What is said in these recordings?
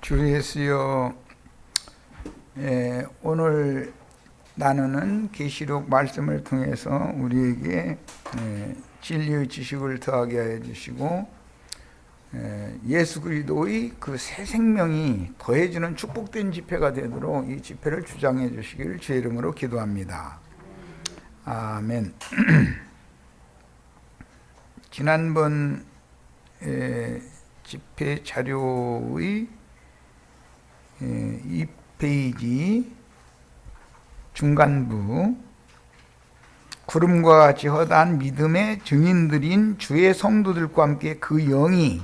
주 예수여, 오늘 나누는 계시록 말씀을 통해서 우리에게 진리의 지식을 더하게 하여 주시고 예수 그리스도의 그 새 생명이 더해지는 축복된 집회가 되도록 이 집회를 주장해 주시기를 주의 이름으로 기도합니다. 아멘. 지난번 집회 자료의 2페이지 중간부, 구름과 같이 허다한 믿음의 증인들인 주의 성도들과 함께 그 영이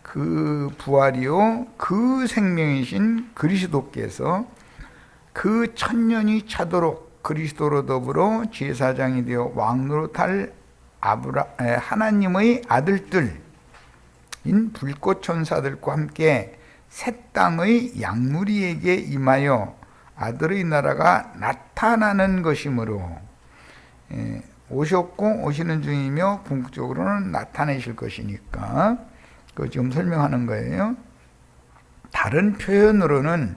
그 부활이요 그 생명이신 그리스도께서 그 천년이 차도록 그리스도로 더불어 제사장이 되어 왕노릇할 하나님의 아들들인 불꽃 천사들과 함께 새 땅의 양무리에게 임하여 아들의 나라가 나타나는 것이므로 오셨고 오시는 중이며 궁극적으로는 나타내실 것이니까 그거 지금 설명하는 거예요. 다른 표현으로는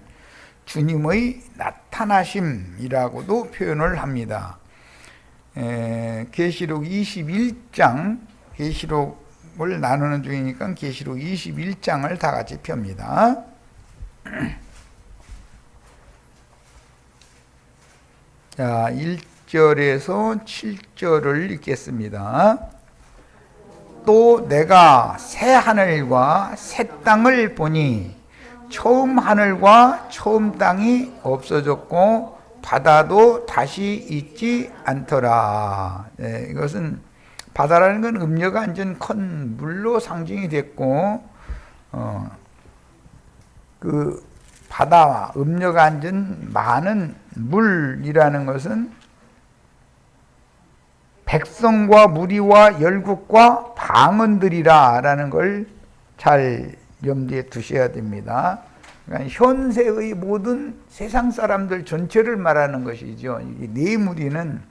주님의 나타나심이라고도 표현을 합니다. 계시록 21장, 계시록을 나누는 중이니까 계시록 21장을 다 같이 펴니다. 자, 1절에서 7절을 읽겠습니다. 또 내가 새 하늘과 새 땅을 보니 처음 하늘과 처음 땅이 없어졌고 바다도 다시 있지 않더라. 이것은 바다라는 건 음녀가 앉은 큰 물로 상징이 됐고 그 바다와 음녀가 앉은 많은 물이라는 것은 백성과 무리와 열국과 방언들이라 라는 걸 잘 염두에 두셔야 됩니다. 그러니까 현세의 모든 세상 사람들 전체를 말하는 것이죠. 이 네 무리는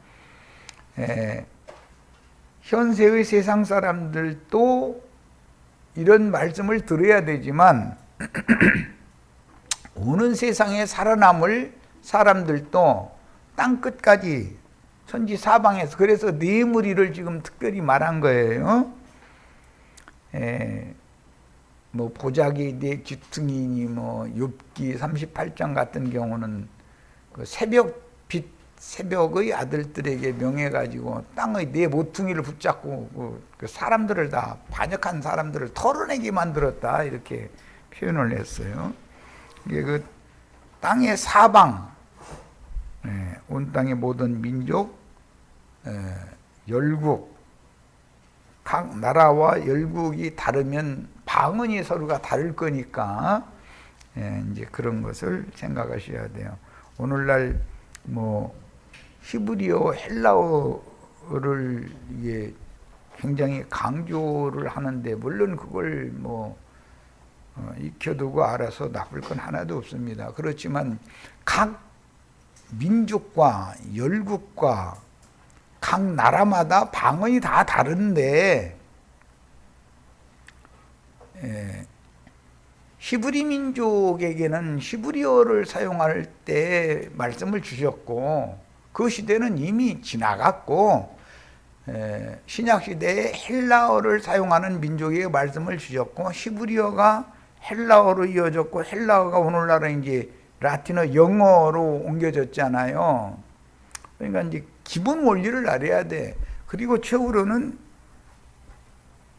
현세의 세상 사람들도 이런 말씀을 들어야 되지만 오는 세상에 살아남을 사람들도 땅끝까지 천지 사방에서, 그래서 네 무리를 지금 특별히 말한 거예요. 뭐 보자기 네 지퉁이니 뭐 욥기 38장 같은 경우는 그 새벽의 아들들에게 명해가지고 땅의 네 모퉁이를 붙잡고 그 사람들을 다 반역한 사람들을 털어내게 만들었다 이렇게 표현을 했어요. 이게 그 땅의 사방, 온 땅의 모든 민족, 열국, 각 나라와 열국이 다르면 방언이 서로가 다를 거니까 이제 그런 것을 생각하셔야 돼요. 오늘날 뭐 히브리어, 헬라어를 이게 굉장히 강조를 하는데 물론 그걸 뭐 익혀두고 알아서 나쁠 건 하나도 없습니다. 그렇지만 각 민족과 열국과 각 나라마다 방언이 다 다른데 히브리 민족에게는 히브리어를 사용할 때 말씀을 주셨고 그 시대는 이미 지나갔고 신약 시대에 헬라어를 사용하는 민족에게 말씀을 주셨고 히브리어가 헬라어로 이어졌고 헬라어가 오늘날은 이제 라틴어 영어로 옮겨졌잖아요. 그러니까 이제 기본 원리를 알아야 돼. 그리고 최후로는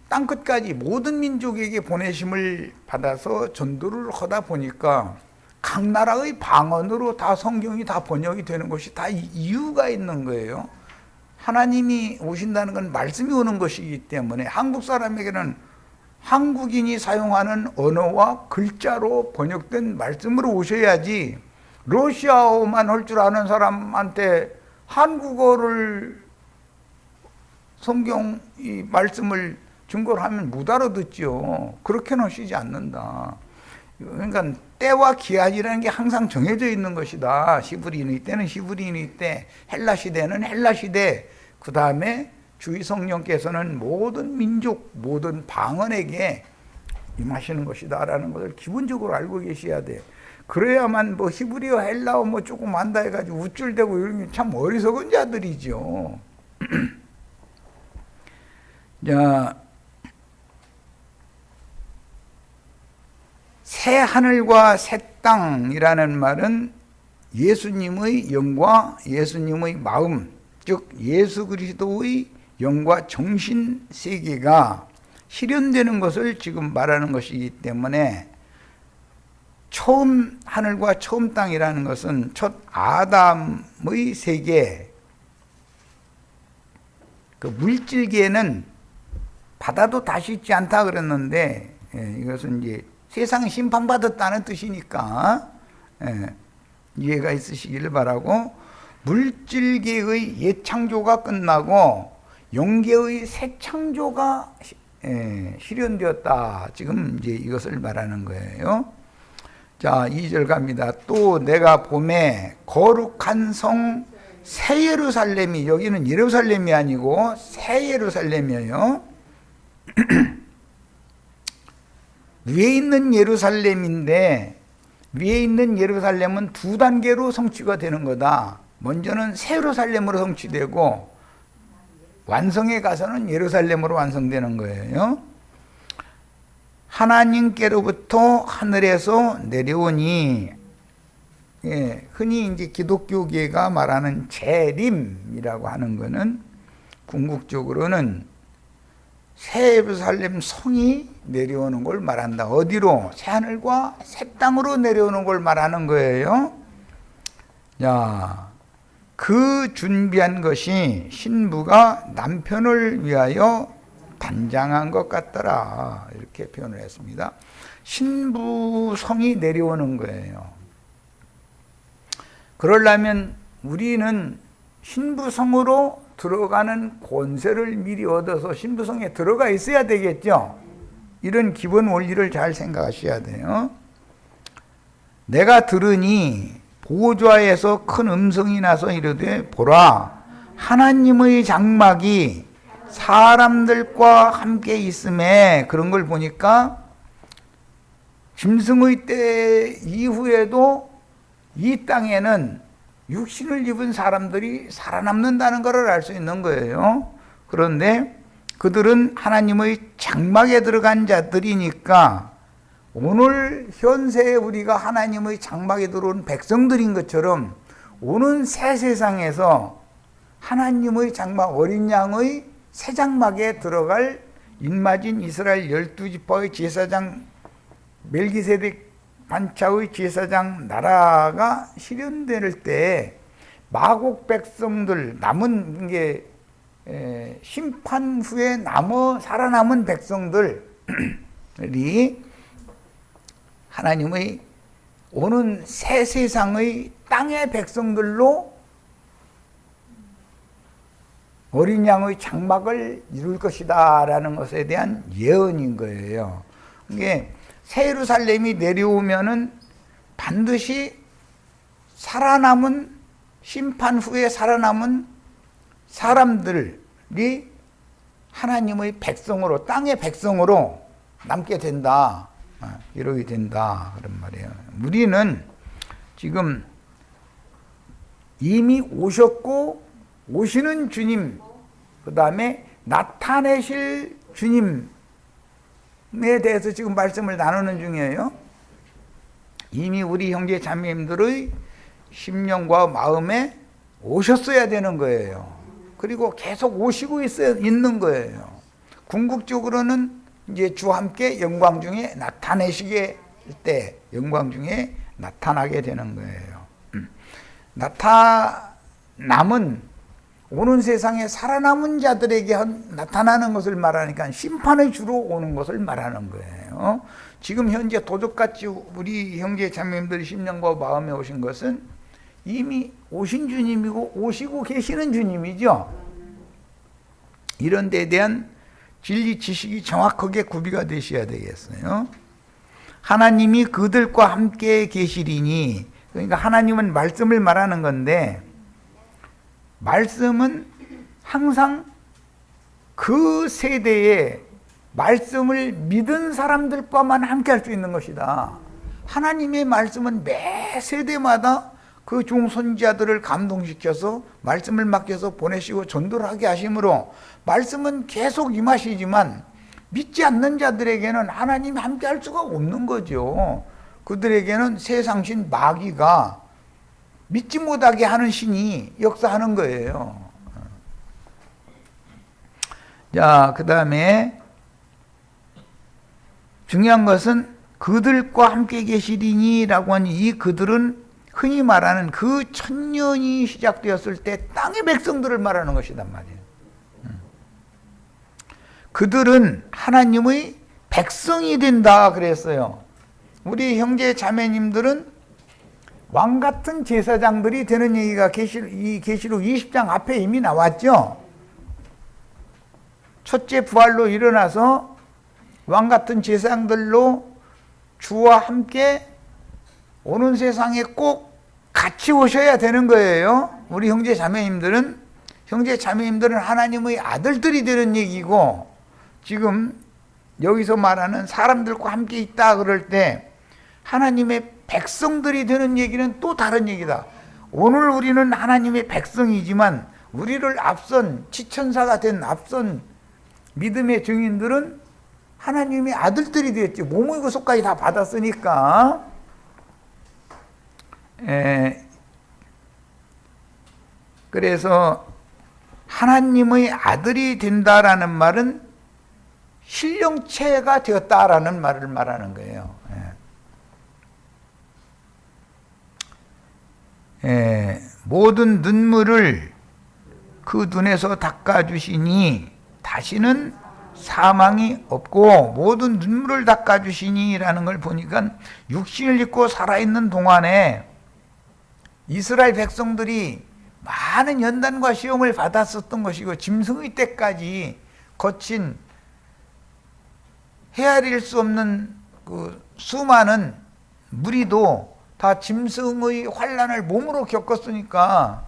땅끝까지 모든 민족에게 보내심을 받아서 전도를 하다 보니까 각 나라의 방언으로 다 성경이 다 번역이 되는 것이 다 이유가 있는 거예요. 하나님이 오신다는 건 말씀이 오는 것이기 때문에 한국 사람에게는 한국인이 사용하는 언어와 글자로 번역된 말씀으로 오셔야지 러시아어만 할 줄 아는 사람한테 한국어를 성경 이 말씀을 증거를 하면 못 알아듣죠. 그렇게는 하시지 않는다. 그러니까 때와 기한이라는 게 항상 정해져 있는 것이다. 히브리인의 때는 히브리인의 때, 헬라 시대는 헬라 시대, 그 다음에 주의 성령께서는 모든 민족, 모든 방언에게 임하시는 것이다라는 것을 기본적으로 알고 계셔야 돼. 그래야만 뭐 히브리어, 헬라어 뭐 조금 안다 해가지고 우쭐대고 이런 게 참 어리석은 자들이죠. 자, 새 하늘과 새 땅이라는 말은 예수님의 영과 예수님의 마음, 즉 예수 그리스도의 영과 정신 세계가 실현되는 것을 지금 말하는 것이기 때문에 처음 하늘과 처음 땅이라는 것은 첫 아담의 세계, 그 물질계는 바다도 다시 있지 않다 그랬는데, 이것은 이제 세상 심판받았다는 뜻이니까 이해가 있으시기를 바라고, 물질계의 옛창조가 끝나고 영계의 새 창조가 실현되었다. 지금 이제 이것을 말하는 거예요. 자, 2절 갑니다. 또 내가 봄에 거룩한 성 새 예루살렘이, 여기는 예루살렘이 아니고 새 예루살렘이에요. 위에 있는 예루살렘인데, 위에 있는 예루살렘은 두 단계로 성취가 되는 거다. 먼저는 새 예루살렘으로 성취되고 완성에 가서는 예루살렘으로 완성되는 거예요. 하나님께로부터 하늘에서 내려오니, 흔히 이제 기독교계가 말하는 재림이라고 하는 것은 궁극적으로는 새 예루살렘 성이 내려오는 걸 말한다. 어디로? 새 하늘과 새 땅으로 내려오는 걸 말하는 거예요. 자, 그 준비한 것이 신부가 남편을 위하여 단장한 것 같더라. 이렇게 표현을 했습니다. 신부성이 내려오는 거예요. 그러려면 우리는 신부성으로 들어가는 권세를 미리 얻어서 신부성에 들어가 있어야 되겠죠. 이런 기본 원리를 잘 생각하셔야 돼요. 내가 들으니 보좌에서 큰 음성이 나서 이르되, 보라, 하나님의 장막이 사람들과 함께 있음에, 그런 걸 보니까 짐승의 때 이후에도 이 땅에는 육신을 입은 사람들이 살아남는다는 것을 알 수 있는 거예요. 그런데 그들은 하나님의 장막에 들어간 자들이니까, 오늘 현세에 우리가 하나님의 장막에 들어온 백성들인 것처럼 오는 새 세상에서 하나님의 장막, 어린 양의 새 장막에 들어갈 인마진 이스라엘 12지파의 제사장 멜기세덱 반차의 제사장 나라가 실현될 때 마곡 백성들, 남은 게 심판 후에 살아남은 백성들이 하나님의 오는 새 세상의 땅의 백성들로 어린 양의 장막을 이룰 것이다 라는 것에 대한 예언인 거예요. 이게 새 예루살렘이 내려오면은 반드시 살아남은, 심판 후에 살아남은 사람들이 하나님의 백성으로, 땅의 백성으로 남게 된다. 이러게 된다. 그런 말이에요. 우리는 지금 이미 오셨고 오시는 주님, 그 다음에 나타내실 주님에 대해서 지금 말씀을 나누는 중이에요. 이미 우리 형제 자매님들의 심령과 마음에 오셨어야 되는 거예요. 그리고 계속 오시고 있는 거예요. 궁극적으로는 이제 주와 함께 영광 중에 나타내시게 때 영광 중에 나타나게 되는 거예요. 나타남은 오는 세상에 살아남은 자들에게 나타나는 것을 말하니까 심판의 주로 오는 것을 말하는 거예요. 지금 현재 도적같이 우리 형제 자매님들의 심령과 마음에 오신 것은 이미 오신 주님이고 오시고 계시는 주님이죠. 이런 데에 대한 진리 지식이 정확하게 구비가 되셔야 되겠어요. 하나님이 그들과 함께 계시리니, 그러니까 하나님은 말씀을 말하는 건데, 말씀은 항상 그 세대에 말씀을 믿은 사람들과만 함께 할 수 있는 것이다. 하나님의 말씀은 매 세대마다 그 종선지자들을 감동시켜서 말씀을 맡겨서 보내시고 전도를 하게 하심으로 말씀은 계속 임하시지만 믿지 않는 자들에게는 하나님이 함께 할 수가 없는 거죠. 그들에게는 세상신 마귀가 믿지 못하게 하는 신이 역사하는 거예요. 자, 그 다음에 중요한 것은 그들과 함께 계시리니 라고 하니 이 그들은 흔히 말하는 그 천년이 시작되었을 때 땅의 백성들을 말하는 것이단 말이에요. 그들은 하나님의 백성이 된다 그랬어요. 우리 형제 자매님들은 왕 같은 제사장들이 되는 얘기가 이 계시록 20장 앞에 이미 나왔죠. 첫째 부활로 일어나서 왕 같은 제사장들로 주와 함께 오는 세상에 꼭 같이 오셔야 되는 거예요. 우리 형제 자매님들은 하나님의 아들들이 되는 얘기고, 지금 여기서 말하는 사람들과 함께 있다 그럴 때 하나님의 백성들이 되는 얘기는 또 다른 얘기다. 오늘 우리는 하나님의 백성이지만 우리를 앞선 지천사가 된 앞선 믿음의 증인들은 하나님의 아들들이 되었지. 몸의 구속까지 다 받았으니까. 그래서 하나님의 아들이 된다라는 말은 신령체가 되었다라는 말을 말하는 거예요. 모든 눈물을 그 눈에서 닦아주시니 다시는 사망이 없고, 모든 눈물을 닦아주시니 라는 걸 보니까 육신을 입고 살아있는 동안에 이스라엘 백성들이 많은 연단과 시험을 받았었던 것이고, 짐승의 때까지 거친 헤아릴 수 없는 그 수많은 무리도 다 짐승의 환난을 몸으로 겪었으니까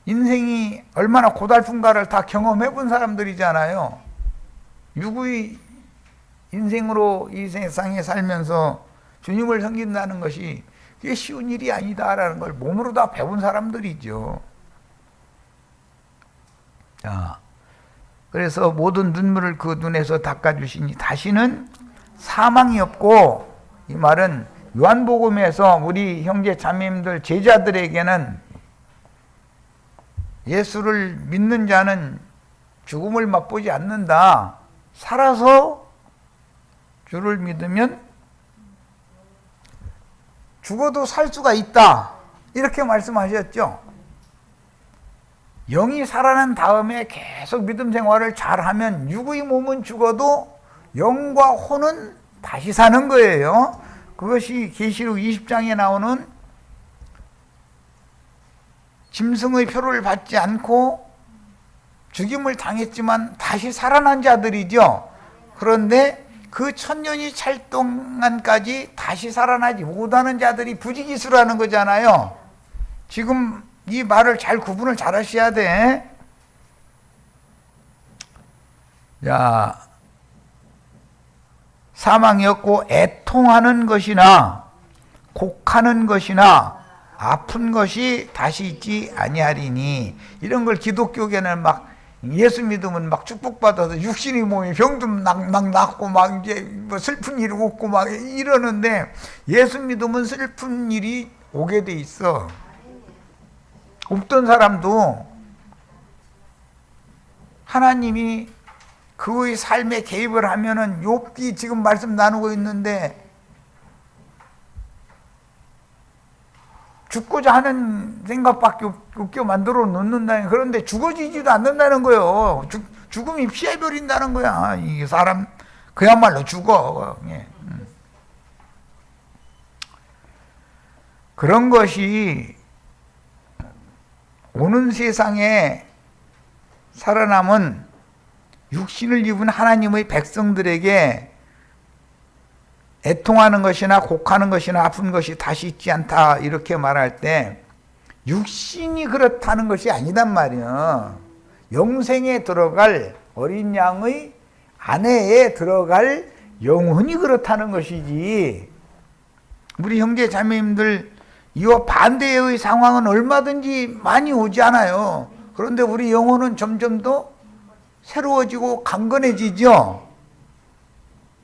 인생이 얼마나 고달픈가를 다 경험해 본 사람들이잖아요. 육의 인생으로 이 세상에 살면서 주님을 섬긴다는 것이 그게 쉬운 일이 아니다라는 걸 몸으로 다 배운 사람들이죠. 자, 그래서 모든 눈물을 그 눈에서 닦아주시니 다시는 사망이 없고, 이 말은 요한복음에서 우리 형제 자매님들 제자들에게는 예수를 믿는 자는 죽음을 맛보지 않는다. 살아서 주를 믿으면 죽어도 살 수가 있다. 이렇게 말씀하셨죠. 영이 살아난 다음에 계속 믿음 생활을 잘하면 육의 몸은 죽어도 영과 혼은 다시 사는 거예요. 그것이 계시록 20장에 나오는 짐승의 표를 받지 않고 죽임을 당했지만 다시 살아난 자들이죠. 그런데 그 천년이 찰 동안까지 다시 살아나지 못하는 자들이 부지기수라는 거잖아요. 지금 이 말을 잘 구분을 잘 하셔야 돼. 자, 사망이 없고 애통하는 것이나 곡하는 것이나 아픈 것이 다시 있지 아니하리니, 이런 걸 기독교계는 막 예수 믿으면 막 축복받아서 육신의 몸이 병도 막 낫고 막 이제 뭐 슬픈 일이 없고 막 이러는데, 예수 믿으면 슬픈 일이 오게 돼 있어. 없던 사람도 하나님이 그의 삶에 개입을 하면은, 욥기 지금 말씀 나누고 있는데 죽고자 하는 생각밖에 없게 만들어 놓는다는, 그런데 죽어지지도 않는다는 거예요. 죽음이 피해버린다는 거야. 이 사람 그야말로 죽어. 그런 것이 오는 세상에 살아남은 육신을 입은 하나님의 백성들에게 애통하는 것이나 곡하는 것이나 아픈 것이 다시 있지 않다, 이렇게 말할 때 육신이 그렇다는 것이 아니단 말이야. 영생에 들어갈 어린 양의 안에 들어갈 영혼이 그렇다는 것이지. 우리 형제 자매님들 이와 반대의 상황은 얼마든지 많이 오지 않아요. 그런데 우리 영혼은 점점 더 새로워지고 강건해지죠.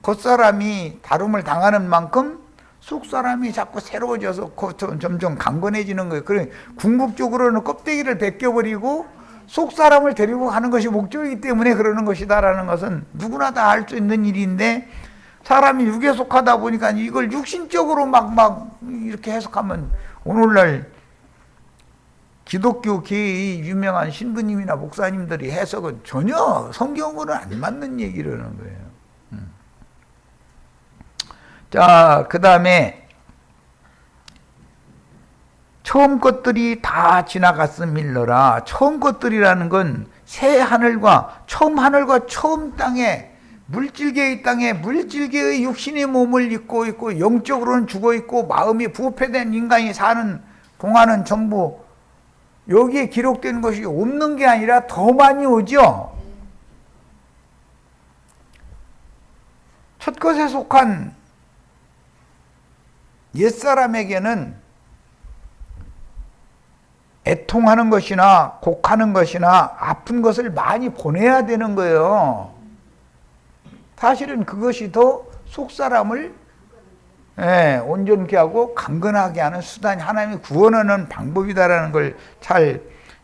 겉사람이 다름을 당하는 만큼 속사람이 자꾸 새로워져서 점점 강건해지는 거예요. 그래 궁극적으로는 껍데기를 벗겨버리고 속사람을 데리고 가는 것이 목적이기 때문에 그러는 것이다라는 것은 누구나 다 알 수 있는 일인데, 사람이 육에 속하다 보니까 이걸 육신적으로 막 이렇게 해석하면 오늘날 기독교계의 유명한 신부님이나 목사님들이 해석은 전혀 성경으로는 안 맞는 얘기라는 거예요. 자, 그 다음에 처음 것들이 다 지나갔음일러라. 처음 것들이라는 건 새 하늘과 처음 땅에 물질계의 땅에 물질계의 육신의 몸을 입고 있고 영적으로는 죽어 있고 마음이 부패된 인간이 사는 동안은 전부 여기에 기록된 것이 없는 게 아니라 더 많이 오죠. 첫 것에 속한 옛사람에게는 애통하는 것이나 곡하는 것이나 아픈 것을 많이 보내야 되는 거예요. 사실은 그것이 더 속사람을 온전케 하고 강건하게 하는 수단이, 하나님이 구원하는 방법이다라는 걸 잘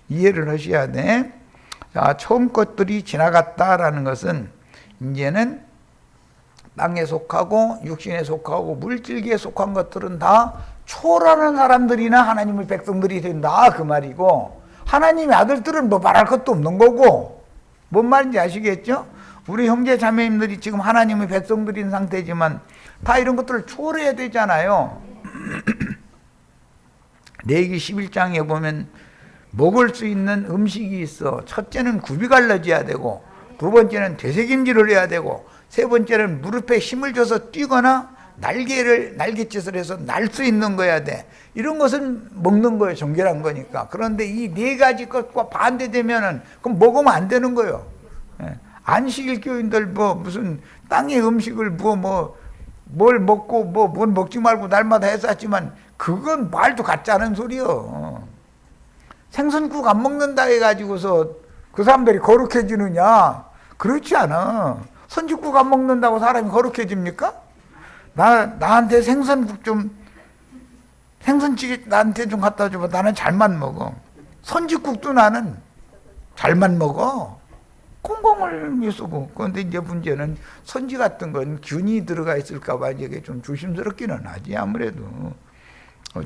이해를 하셔야 돼. 자, 처음 것들이 지나갔다라는 것은 이제는 땅에 속하고 육신에 속하고 물질계에 속한 것들은 다 초월하는 사람들이나 하나님의 백성들이 된다 그 말이고, 하나님의 아들들은 뭐 말할 것도 없는 거고. 뭔 말인지 아시겠죠? 우리 형제 자매님들이 지금 하나님의 백성들인 상태지만 다 이런 것들을 초월해야 되잖아요. 레위기 11장에 보면 먹을 수 있는 음식이 있어. 첫째는 굽이 갈라져야 되고, 두 번째는 되새김질을 해야 되고, 세 번째는 무릎에 힘을 줘서 뛰거나 날갯짓을 해서 날 수 있는 거야 돼. 이런 것은 먹는 거예요. 정결한 거니까. 그런데 이 네 가지 것과 반대되면은 그럼 먹으면 안 되는 거예요. 안식일 교인들 뭐 무슨 땅의 음식을 뭘 먹고 뭘 먹지 말고 날마다 했었지만 그건 말도 같지 않은 소리요. 생선국 안 먹는다 해가지고서 그 사람들이 거룩해지느냐? 그렇지 않아. 선지국 안 먹는다고 사람이 거룩해집니까? 나한테 생선국 좀, 생선찌개 나한테 좀 갖다 줘봐. 나는 잘만 먹어. 선지국도 나는 잘만 먹어. 건강을 위해서고. 그런데 이제 문제는 선지 같은 건 균이 들어가 있을까봐 이게 좀 조심스럽기는 하지. 아무래도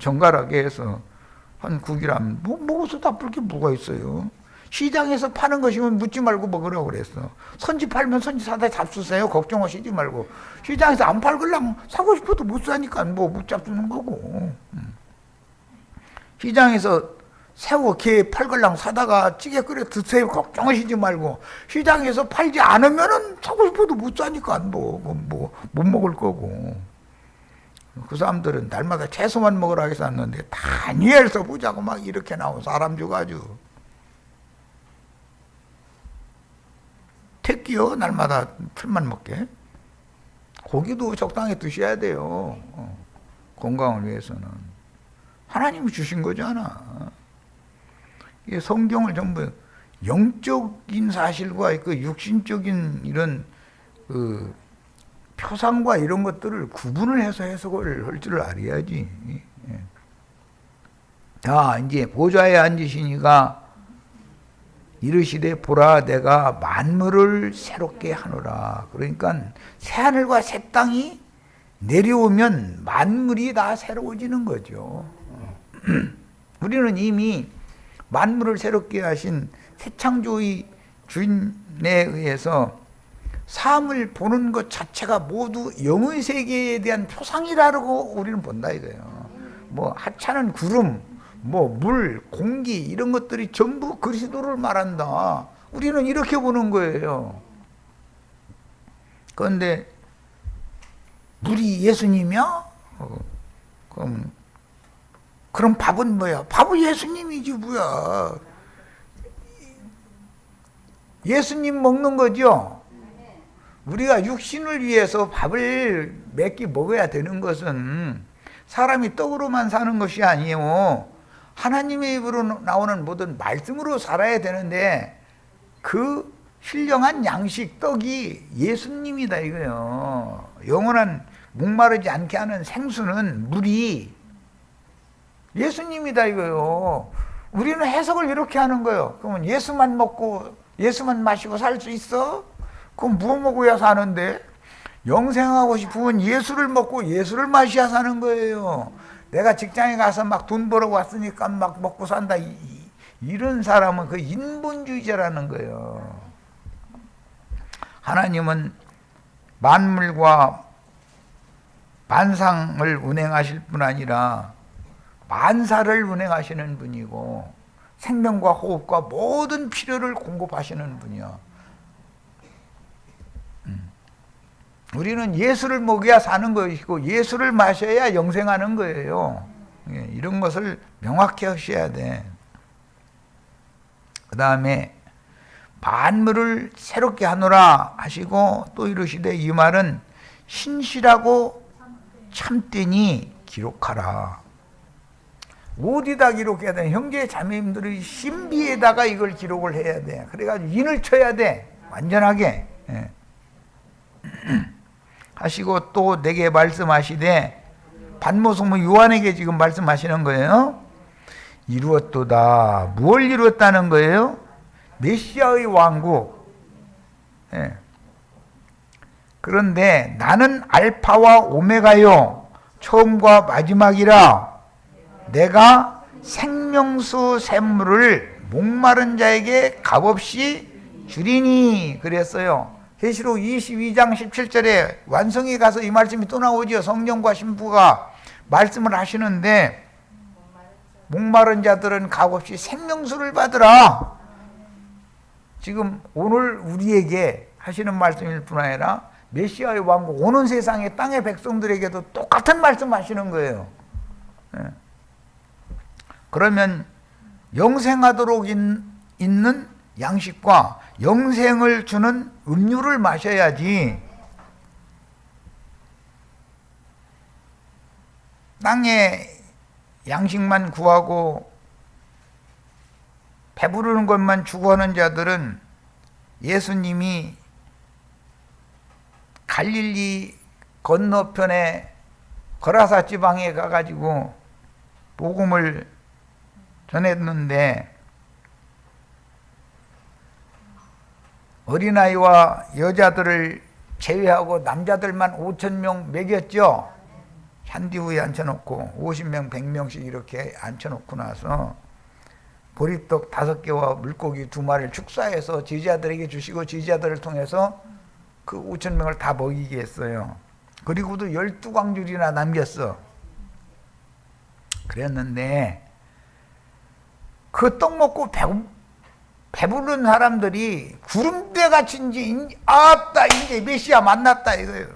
정갈하게 해서 한 국이라면 먹어서 나쁠 게 뭐가 있어요. 시장에서 파는 것이면 묻지 말고 먹으라고 그랬어. 선지 팔면 선지 사다 잡수세요. 걱정하시지 말고. 시장에서 안 팔걸랑 사고 싶어도 못 사니까 못 잡수는 거고. 시장에서 새우, 게 팔걸랑 사다가 찌개 끓여 드세요. 걱정하시지 말고. 시장에서 팔지 않으면은 사고 싶어도 못 사니까 못 먹을 거고. 그 사람들은 날마다 채소만 먹으라 해서 샀는데 다니엘서 보자고 막 이렇게 나온 사람 줘가지고. 택기요? 날마다 풀만 먹게. 고기도 적당히 드셔야 돼요. 건강을 위해서는. 하나님이 주신 거잖아. 이게 성경을 전부 영적인 사실과 그 육신적인 이런 그 표상과 이런 것들을 구분을 해서 해석을 할 줄 알아야지. 자, 이제 보좌에 앉으시니가 이르시되 보라 내가 만물을 새롭게 하노라. 그러니까 새하늘과 새 땅이 내려오면 만물이 다 새로워지는 거죠. 우리는 이미 만물을 새롭게 하신 새 창조의 주인에 의해서 삶을 보는 것 자체가 모두 영의 세계에 대한 표상이라고 우리는 본다 이거예요. 뭐 하찮은 구름, 뭐 물, 공기 이런 것들이 전부 그리스도를 말한다. 우리는 이렇게 보는 거예요. 그런데 물이 예수님이야? 그럼 밥은 뭐야? 밥은 예수님이지 뭐야. 예수님 먹는 거죠? 우리가 육신을 위해서 밥을 몇 끼 먹어야 되는 것은 사람이 떡으로만 사는 것이 아니에요. 하나님의 입으로 나오는 모든 말씀으로 살아야 되는데 그 신령한 양식 떡이 예수님이다 이거예요. 영원한 목마르지 않게 하는 생수는 물이 예수님이다 이거예요. 우리는 해석을 이렇게 하는 거예요. 그러면 예수만 먹고 예수만 마시고 살 수 있어? 그럼 뭐 먹어야 사는데? 영생하고 싶으면 예수를 먹고 예수를 마셔야 사는 거예요. 내가 직장에 가서 막 돈 벌어 왔으니까 막 먹고 산다. 이런 사람은 그 인본주의자라는 거예요. 하나님은 만물과 만상을 운행하실 뿐 아니라 만사를 운행하시는 분이고 생명과 호흡과 모든 필요를 공급하시는 분이야. 우리는 예수를 먹여야 사는 것이고 예수를 마셔야 영생하는 거예요. 이런 것을 명확히 하셔야 돼. 그 다음에 만물을 새롭게 하노라 하시고 또 이르시되 이 말은 신실하고 참되니 기록하라. 어디다 기록해야 돼? 형제 자매님들의 신비에다가 이걸 기록을 해야 돼. 그래가지고 인을 쳐야 돼. 완전하게. 하시고 또 내게 말씀하시되 반모성모 요한에게 지금 말씀하시는 거예요. 이루었도다. 뭘 이루었다는 거예요? 메시아의 왕국. 그런데 나는 알파와 오메가요 처음과 마지막이라 내가 생명수 샘물을 목마른 자에게 값없이 주리니 그랬어요. 계시록 22장 17절에 완성에 가서 이 말씀이 또 나오죠. 성령과 신부가 말씀을 하시는데 목마른 자들은 값없이 생명수를 받으라. 지금 오늘 우리에게 하시는 말씀일 뿐 아니라 메시아의 왕국 오는 세상의 땅의 백성들에게도 똑같은 말씀 하시는 거예요. 그러면 영생하도록 있는 양식과 영생을 주는 음료를 마셔야지 땅에 양식만 구하고 배부르는 것만 추구하는 자들은 예수님이 갈릴리 건너편에 거라사 지방에 가가지고 복음을 전했는데 어린아이와 여자들을 제외하고 남자들만 5,000명 먹였죠. 잔디 위에 앉혀놓고 50명, 100명씩 이렇게 앉혀놓고 나서 보리떡 5개와 물고기 2마리를 축사해서 제자들에게 주시고 제자들을 통해서 그 5,000명을 다 먹이게 했어요. 그리고도 12광줄이나 남겼어. 그랬는데 그 떡 먹고 배부른 사람들이 구름대같이 이제 아따 이제 메시아 만났다 이거예요.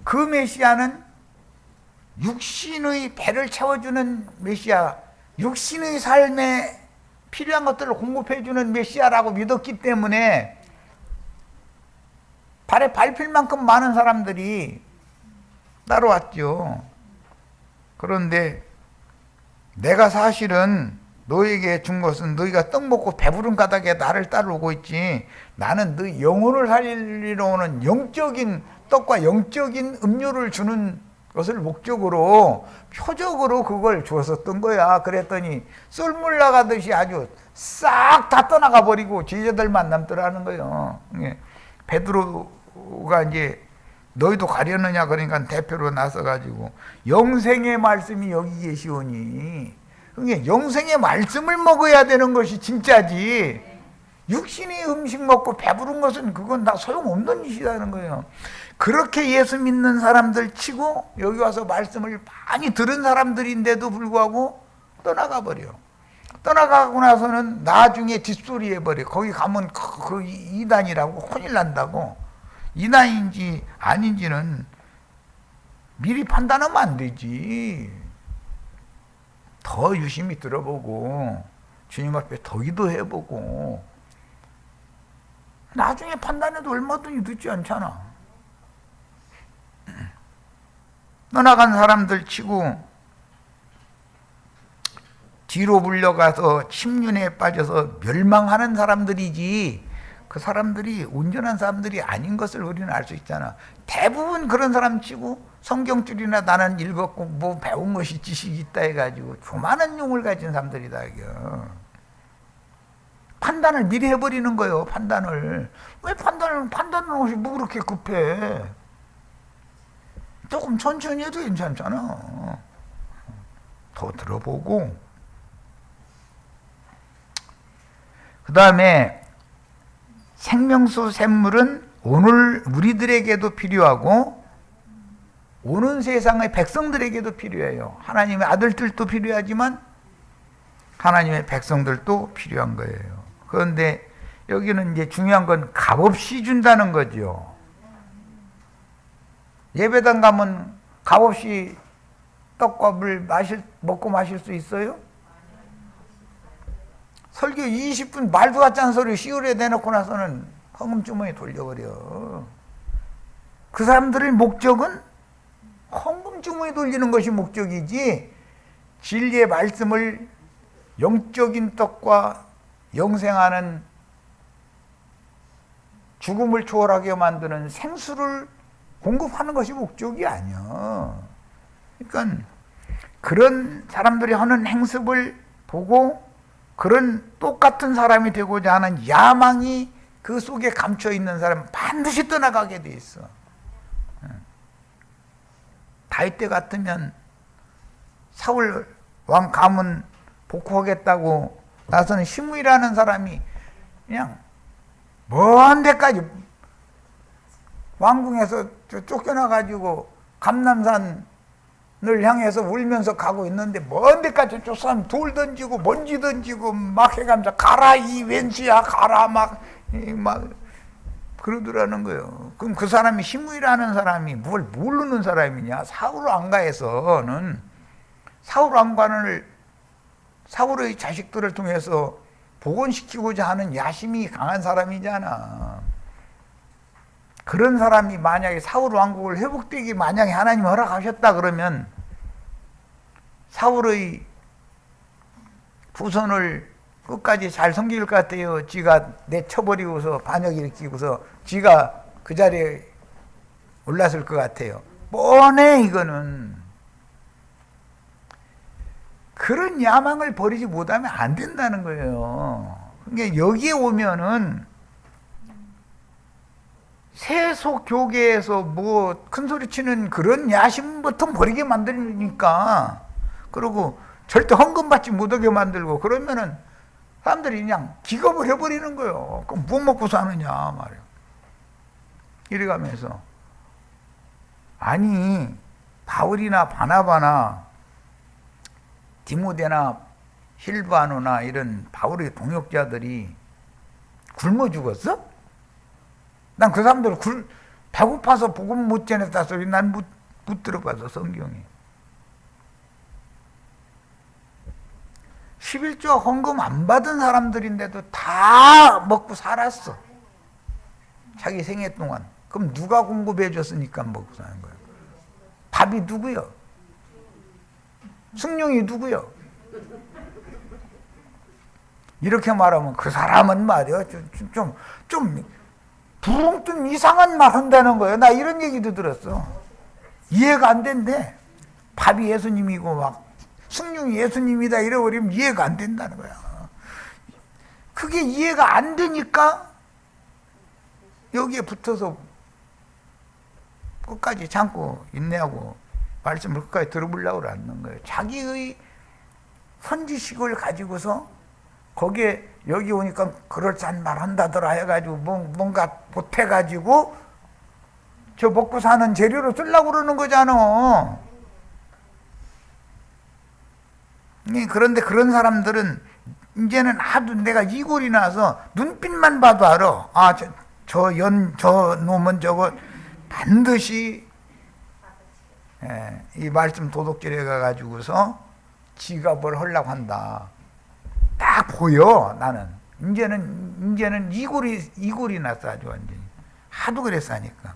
그 메시아는 육신의 배를 채워주는 메시아, 육신의 삶에 필요한 것들을 공급해주는 메시아라고 믿었기 때문에 발에 밟힐 만큼 많은 사람들이 따라왔죠. 그런데 내가 사실은 너에게 준 것은 너희가 떡 먹고 배부른 까닭에 나를 따르고 있지 나는 너희 영혼을 살리러 오는 영적인 떡과 영적인 음료를 주는 것을 목적으로 표적으로 그걸 주었었던 거야. 그랬더니 썰물 나가듯이 아주 싹 다 떠나가 버리고 제자들만 남더라는 거예요. 베드로가 이제 너희도 가려느냐 그러니까 대표로 나서가지고 영생의 말씀이 여기 계시오니 그게 영생의 말씀을 먹어야 되는 것이 진짜지 육신의 음식 먹고 배부른 것은 그건 다 소용없는 짓이라는 거예요. 그렇게 예수 믿는 사람들 치고 여기 와서 말씀을 많이 들은 사람들인데도 불구하고 떠나가 버려. 떠나가고 나서는 나중에 뒷소리 해버려. 거기 가면 그 이단이라고 큰일 난다고. 이단인지 아닌지는 미리 판단하면 안 되지. 더 유심히 들어보고 주님 앞에 더 기도해보고 나중에 판단해도 얼마든지 늦지 않잖아. 떠나간 사람들 치고 뒤로 물려가서 침륜에 빠져서 멸망하는 사람들이지, 그 사람들이 온전한 사람들이 아닌 것을 우리는 알 수 있잖아. 대부분 그런 사람 치고 성경줄이나 나는 읽었고 뭐 배운 것이 지식이 있다 해가지고 조만한 용을 가진 사람들이다 이거. 판단을 미리 해버리는 거예요. 판단을. 왜 판단을 혹시 뭐 그렇게 급해? 조금 천천히 해도 괜찮잖아. 더 들어보고. 그 다음에 생명수 샘물은 오늘 우리들에게도 필요하고 오는 세상의 백성들에게도 필요해요. 하나님의 아들들도 필요하지만 하나님의 백성들도 필요한 거예요. 그런데 여기는 이제 중요한 건 값없이 준다는 거죠. 예배당 가면 값없이 떡과 물 먹고 마실 수 있어요? 설교 20분 말도 같지 않은 소리 시골에 내놓고 나서는 헌금주머니 돌려버려. 그 사람들의 목적은 헌금주머니 돌리는 것이 목적이지, 진리의 말씀을 영적인 떡과 영생하는 죽음을 초월하게 만드는 생수를 공급하는 것이 목적이 아니야. 그러니까 그런 사람들이 하는 행습을 보고 그런 똑같은 사람이 되고자 하는 야망이 그 속에 감춰 있는 사람은 반드시 떠나가게 돼 있어. 다윗 때 같으면 사울 왕 가문 복구하겠다고 나서는 시므이라는 사람이 그냥 먼 데까지 왕궁에서 쫓겨나가지고 감람산을 향해서 울면서 가고 있는데 먼 데까지 쫓아가면 돌 던지고 먼지 던지고 막 해가면서 가라 이 왼수야 가라 막 그러더라는 거예요. 그럼 그 사람이 시므이라는 사람이 뭘 모르는 사람이냐? 사울 왕가에서는 사울 왕관을 사울의 자식들을 통해서 복원시키고자 하는 야심이 강한 사람이잖아. 그런 사람이 만약에 사울 왕국을 회복되게 만약에 하나님이 허락하셨다 그러면 사울의 후손을 끝까지 잘 섬길 것 같아요. 지가 내쳐버리고서 반역 일으키고서 지가 그 자리에 올랐을 것 같아요. 뻔해 이거는. 그런 야망을 버리지 못하면 안 된다는 거예요. 그러니까 여기에 오면은 세속 교계에서 뭐 큰소리 치는 그런 야심부터 버리게 만드니까, 그리고 절대 헌금 받지 못하게 만들고 그러면은 사람들이 그냥 기겁을 해버리는 거예요. 그럼 뭐 먹고 사느냐 말이야. 이래가면서 아니 바울이나 바나바나 디모데나 실바노나 이런 바울의 동역자들이 굶어 죽었어? 난 그 사람들 배고파서 복음 못 전했다 소리 난 못 들어봐서 성경에. 11조 헌금 안 받은 사람들인데도 다 먹고 살았어. 자기 생애 동안. 그럼 누가 공급해 줬으니까 먹고 사는 거야. 밥이 누구요? 숭늉이 누구요? 이렇게 말하면 그 사람은 말이야 좀 부릉 뜬 이상한 말 한다는 거예요. 나 이런 얘기도 들었어. 이해가 안 된대. 밥이 예수님이고 막 숭늉이 예수님이다 이래버리면 이해가 안 된다는 거야. 그게 이해가 안 되니까 여기에 붙어서 끝까지 참고 인내하고 말씀을 끝까지 들어보려고 그러는 거예요. 자기의 선지식을 가지고서 거기에 여기 오니까 그럴싸한 말 한다더라 해가지고 뭔가 보태가지고 저 먹고 사는 재료로 쓰려고 그러는 거잖아. 그런데 그런 사람들은 이제는 하도 내가 이골이 나서 눈빛만 봐도 알아. 아, 저 놈은 저거 반드시 이 말씀 도둑질해 가가지고서 지갑을 하려고 한다. 딱 보여 나는. 이제는 이골이 났어, 아주 완전히. 하도 그랬어 하니까.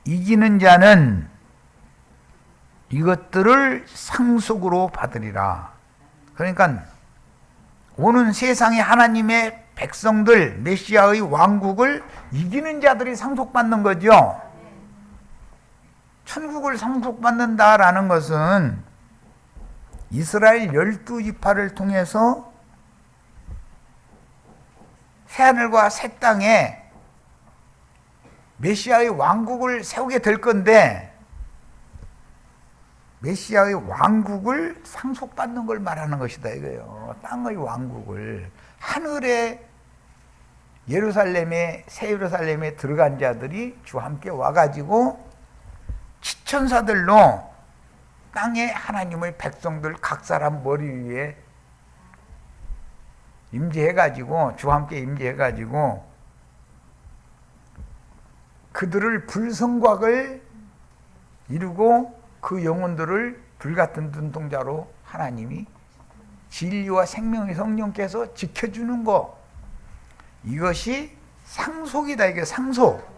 이기는 자는 이것들을 상속으로 받으리라. 그러니까 오는 세상에 하나님의 백성들, 메시아의 왕국을 이기는 자들이 상속받는 거죠. 천국을 상속받는다라는 것은 이스라엘 12지파를 통해서 새하늘과 새 땅에 메시아의 왕국을 세우게 될 건데, 메시아의 왕국을 상속받는 걸 말하는 것이다 이거예요. 땅의 왕국을. 하늘의 예루살렘에, 새 예루살렘에 들어간 자들이 주와 함께 와가지고 지천사들로 땅에 하나님의 백성들 각 사람 머리 위에 임재해가지고, 주와 함께 임재해가지고 그들을 불성곽을 이루고 그 영혼들을 불같은 눈동자로 하나님이 진리와 생명의 성령께서 지켜주는 것, 이것이 상속이다. 이게 상속.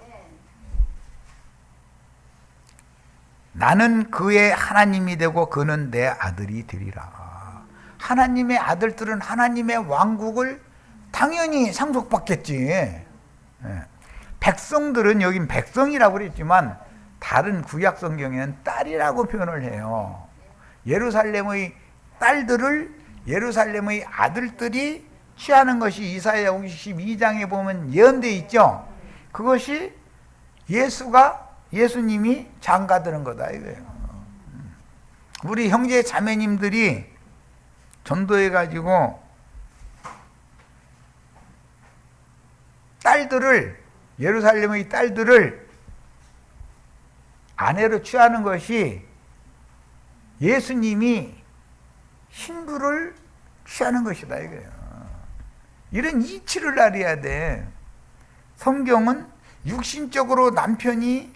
나는 그의 하나님이 되고 그는 내 아들이 되리라. 하나님의 아들들은 하나님의 왕국을 당연히 상속받겠지. 백성들은, 여긴 백성이라고 그랬지만 다른 구약 성경에는 딸이라고 표현을 해요. 예루살렘의 딸들을 예루살렘의 아들들이 취하는 것이 이사야 52장에 보면 예언되어 있죠. 그것이 예수님이 장가드는 거다 이거예요. 우리 형제 자매님들이 전도해가지고 예루살렘의 딸들을 아내로 취하는 것이 예수님이 신부를 취하는 것이다 이거예요. 이런 이치를 알아야 돼. 성경은 육신적으로 남편이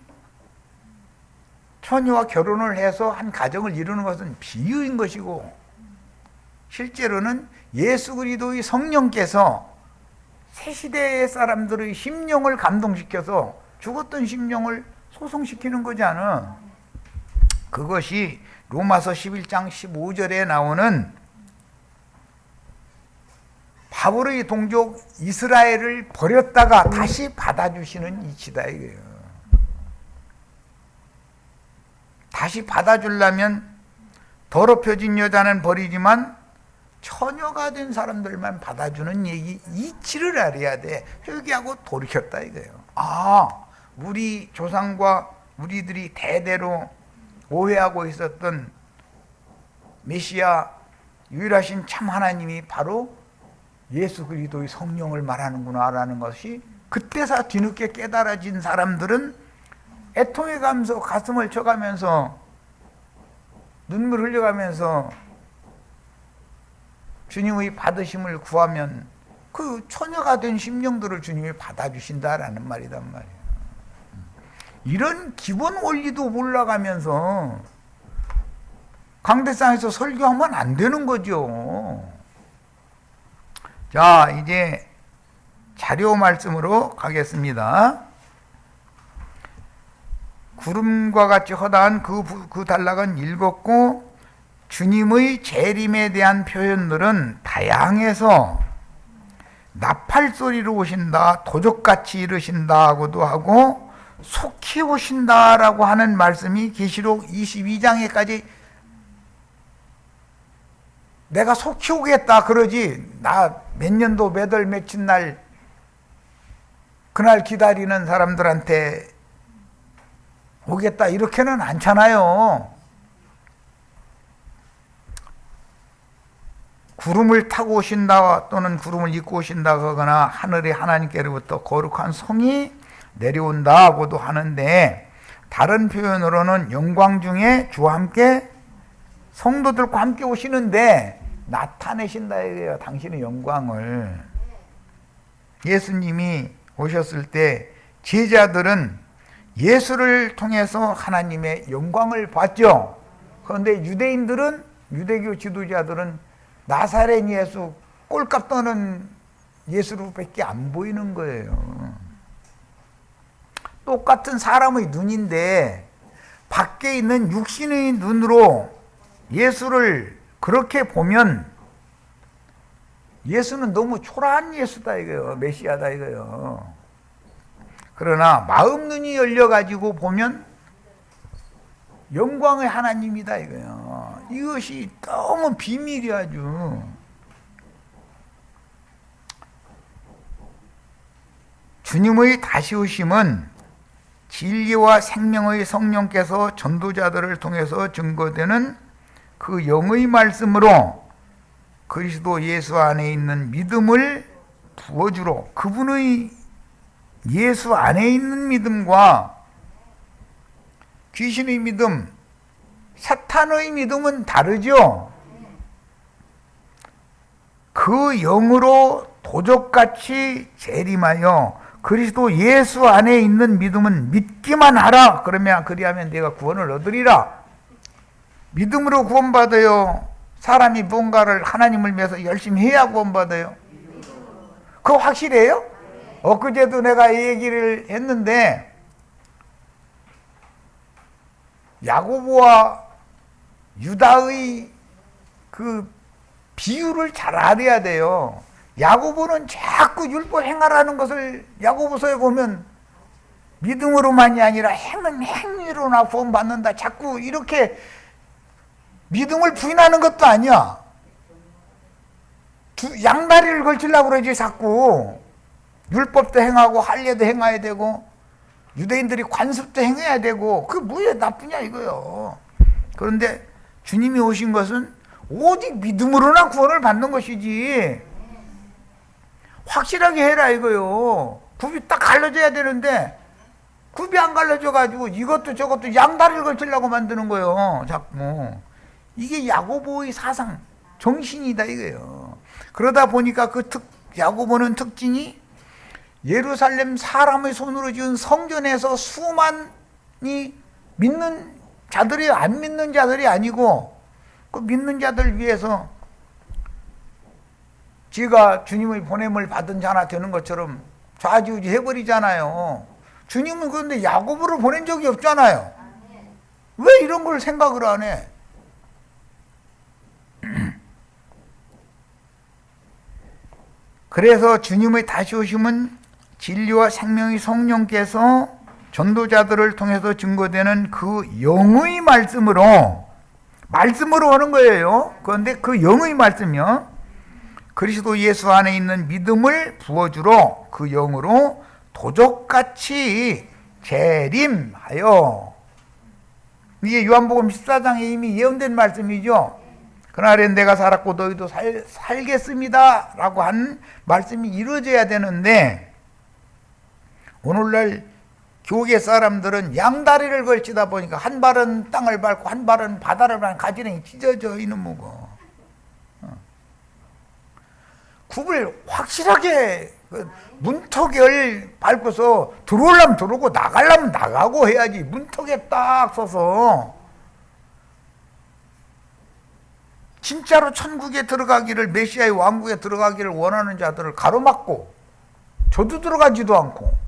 처녀와 결혼을 해서 한 가정을 이루는 것은 비유인 것이고, 실제로는 예수 그리스도의 성령께서 새 시대의 사람들의 심령을 감동시켜서 죽었던 심령을 소송시키는 거잖아. 그것이 로마서 11장 15절에 나오는 바울의 동족 이스라엘을 버렸다가 다시 받아주시는 이치다 이거예요. 다시 받아주려면 더럽혀진 여자는 버리지만 처녀가 된 사람들만 받아주는 얘기, 이치를 알아야 돼. 회개하고 돌이켰다 이거예요. 우리 조상과 우리들이 대대로 오해하고 있었던 메시아 유일하신 참 하나님이 바로 예수 그리스도의 성령을 말하는구나라는 것이 그때서 뒤늦게 깨달아진 사람들은 애통해가면서 가슴을 쳐가면서 눈물 흘려가면서 주님의 받으심을 구하면 그 처녀가 된 심령들을 주님이 받아주신다라는 말이란 말이에요. 이런 기본 원리도 몰라가면서 강대상에서 설교하면 안 되는 거죠. 자, 이제 자료 말씀으로 가겠습니다. 구름과 같이 허다한 그 단락은 읽었고, 주님의 재림에 대한 표현들은 다양해서 나팔 소리로 오신다, 도적같이 이르신다고도 하고 속히 오신다라고 하는 말씀이 계시록 22장에까지 내가 속히 오겠다 그러지, 나 몇 년도 몇 월 며칠 날 그날 기다리는 사람들한테 오겠다 이렇게는 않잖아요. 구름을 타고 오신다 또는 구름을 입고 오신다 하거나 하늘에 하나님께로부터 거룩한 성이 내려온다 하고도 하는데, 다른 표현으로는 영광 중에 주와 함께 성도들과 함께 오시는데 나타내신다 이거예요. 당신의 영광을. 예수님이 오셨을 때 제자들은 예수를 통해서 하나님의 영광을 봤죠. 그런데 유대인들은 유대교 지도자들은 나사렛 예수, 꼴값 떠는 예수로밖에 안 보이는 거예요. 똑같은 사람의 눈인데 밖에 있는 육신의 눈으로 예수를 그렇게 보면 예수는 너무 초라한 예수다 이거요. 메시아다 이거요. 그러나 마음 눈이 열려가지고 보면 영광의 하나님이다 이거요. 이것이 너무 비밀이 아주. 주님의 다시 오심은 진리와 생명의 성령께서 전도자들을 통해서 증거되는 그 영의 말씀으로 그리스도 예수 안에 있는 믿음을 부어주러, 그분의 예수 안에 있는 믿음과 귀신의 믿음, 사탄의 믿음은 다르죠. 그 영으로 도적같이 재림하여 그리스도 예수 안에 있는 믿음은 믿기만 하라. 그리하면 내가 구원을 얻으리라. 믿음으로 구원받아요. 사람이 뭔가를 하나님을 위해서 열심히 해야 구원받아요. 그거 확실해요? 엊그제도 내가 이 얘기를 했는데 야고보와 유다의 그 비유를 잘 알아야 돼요. 야고보는 자꾸 율법 행하라는 것을 야고보서에 보면 믿음으로만이 아니라 행위로나 구원받는다. 자꾸 이렇게 믿음을 부인하는 것도 아니야. 양다리를 걸치려고 그러지 자꾸. 율법도 행하고 할례도 행해야 되고 유대인들이 관습도 행해야 되고 그게 뭐에 나쁘냐 이거요. 그런데 주님이 오신 것은 오직 믿음으로나 구원을 받는 것이지 확실하게 해라 이거요. 굽이 딱 갈라져야 되는데 굽이 안 갈라져 가지고 이것도 저것도 양다리를 걸치려고 만드는 거예요. 자꾸. 이게 야고보의 사상 정신이다 이거예요. 그러다 보니까 야고보는 특징이 예루살렘 사람의 손으로 지은 성전에서 수많이 믿는 자들이 안 믿는 자들이 아니고 그 믿는 자들 위해서 지가 주님의 보냄을 받은 자나 되는 것처럼 좌지우지 해버리잖아요. 주님은 그런데 야고보를 보낸 적이 없잖아요. 왜 이런 걸 생각을 안 해? 그래서 주님의 다시 오심은 진리와 생명의 성령께서 전도자들을 통해서 증거되는 그 영의 말씀으로 하는 거예요. 그런데 그 영의 말씀이요. 그리스도 예수 안에 있는 믿음을 부어주러 그 영으로 도적같이 재림하여. 이게 요한복음 14장에 이미 예언된 말씀이죠. 그날에 내가 살았고 너희도 살겠습니다 라고 한 말씀이 이루어져야 되는데 오늘날 교계 사람들은 양다리를 걸치다 보니까 한 발은 땅을 밟고 한 발은 바다를 밟고 가지런히 찢어져 이놈이고 굽을 확실하게 문턱을 밟고서 들어오려면 들어오고 나가려면 나가고 해야지 문턱에 딱 서서 진짜로 천국에 들어가기를 메시아의 왕국에 들어가기를 원하는 자들을 가로막고 저도 들어가지도 않고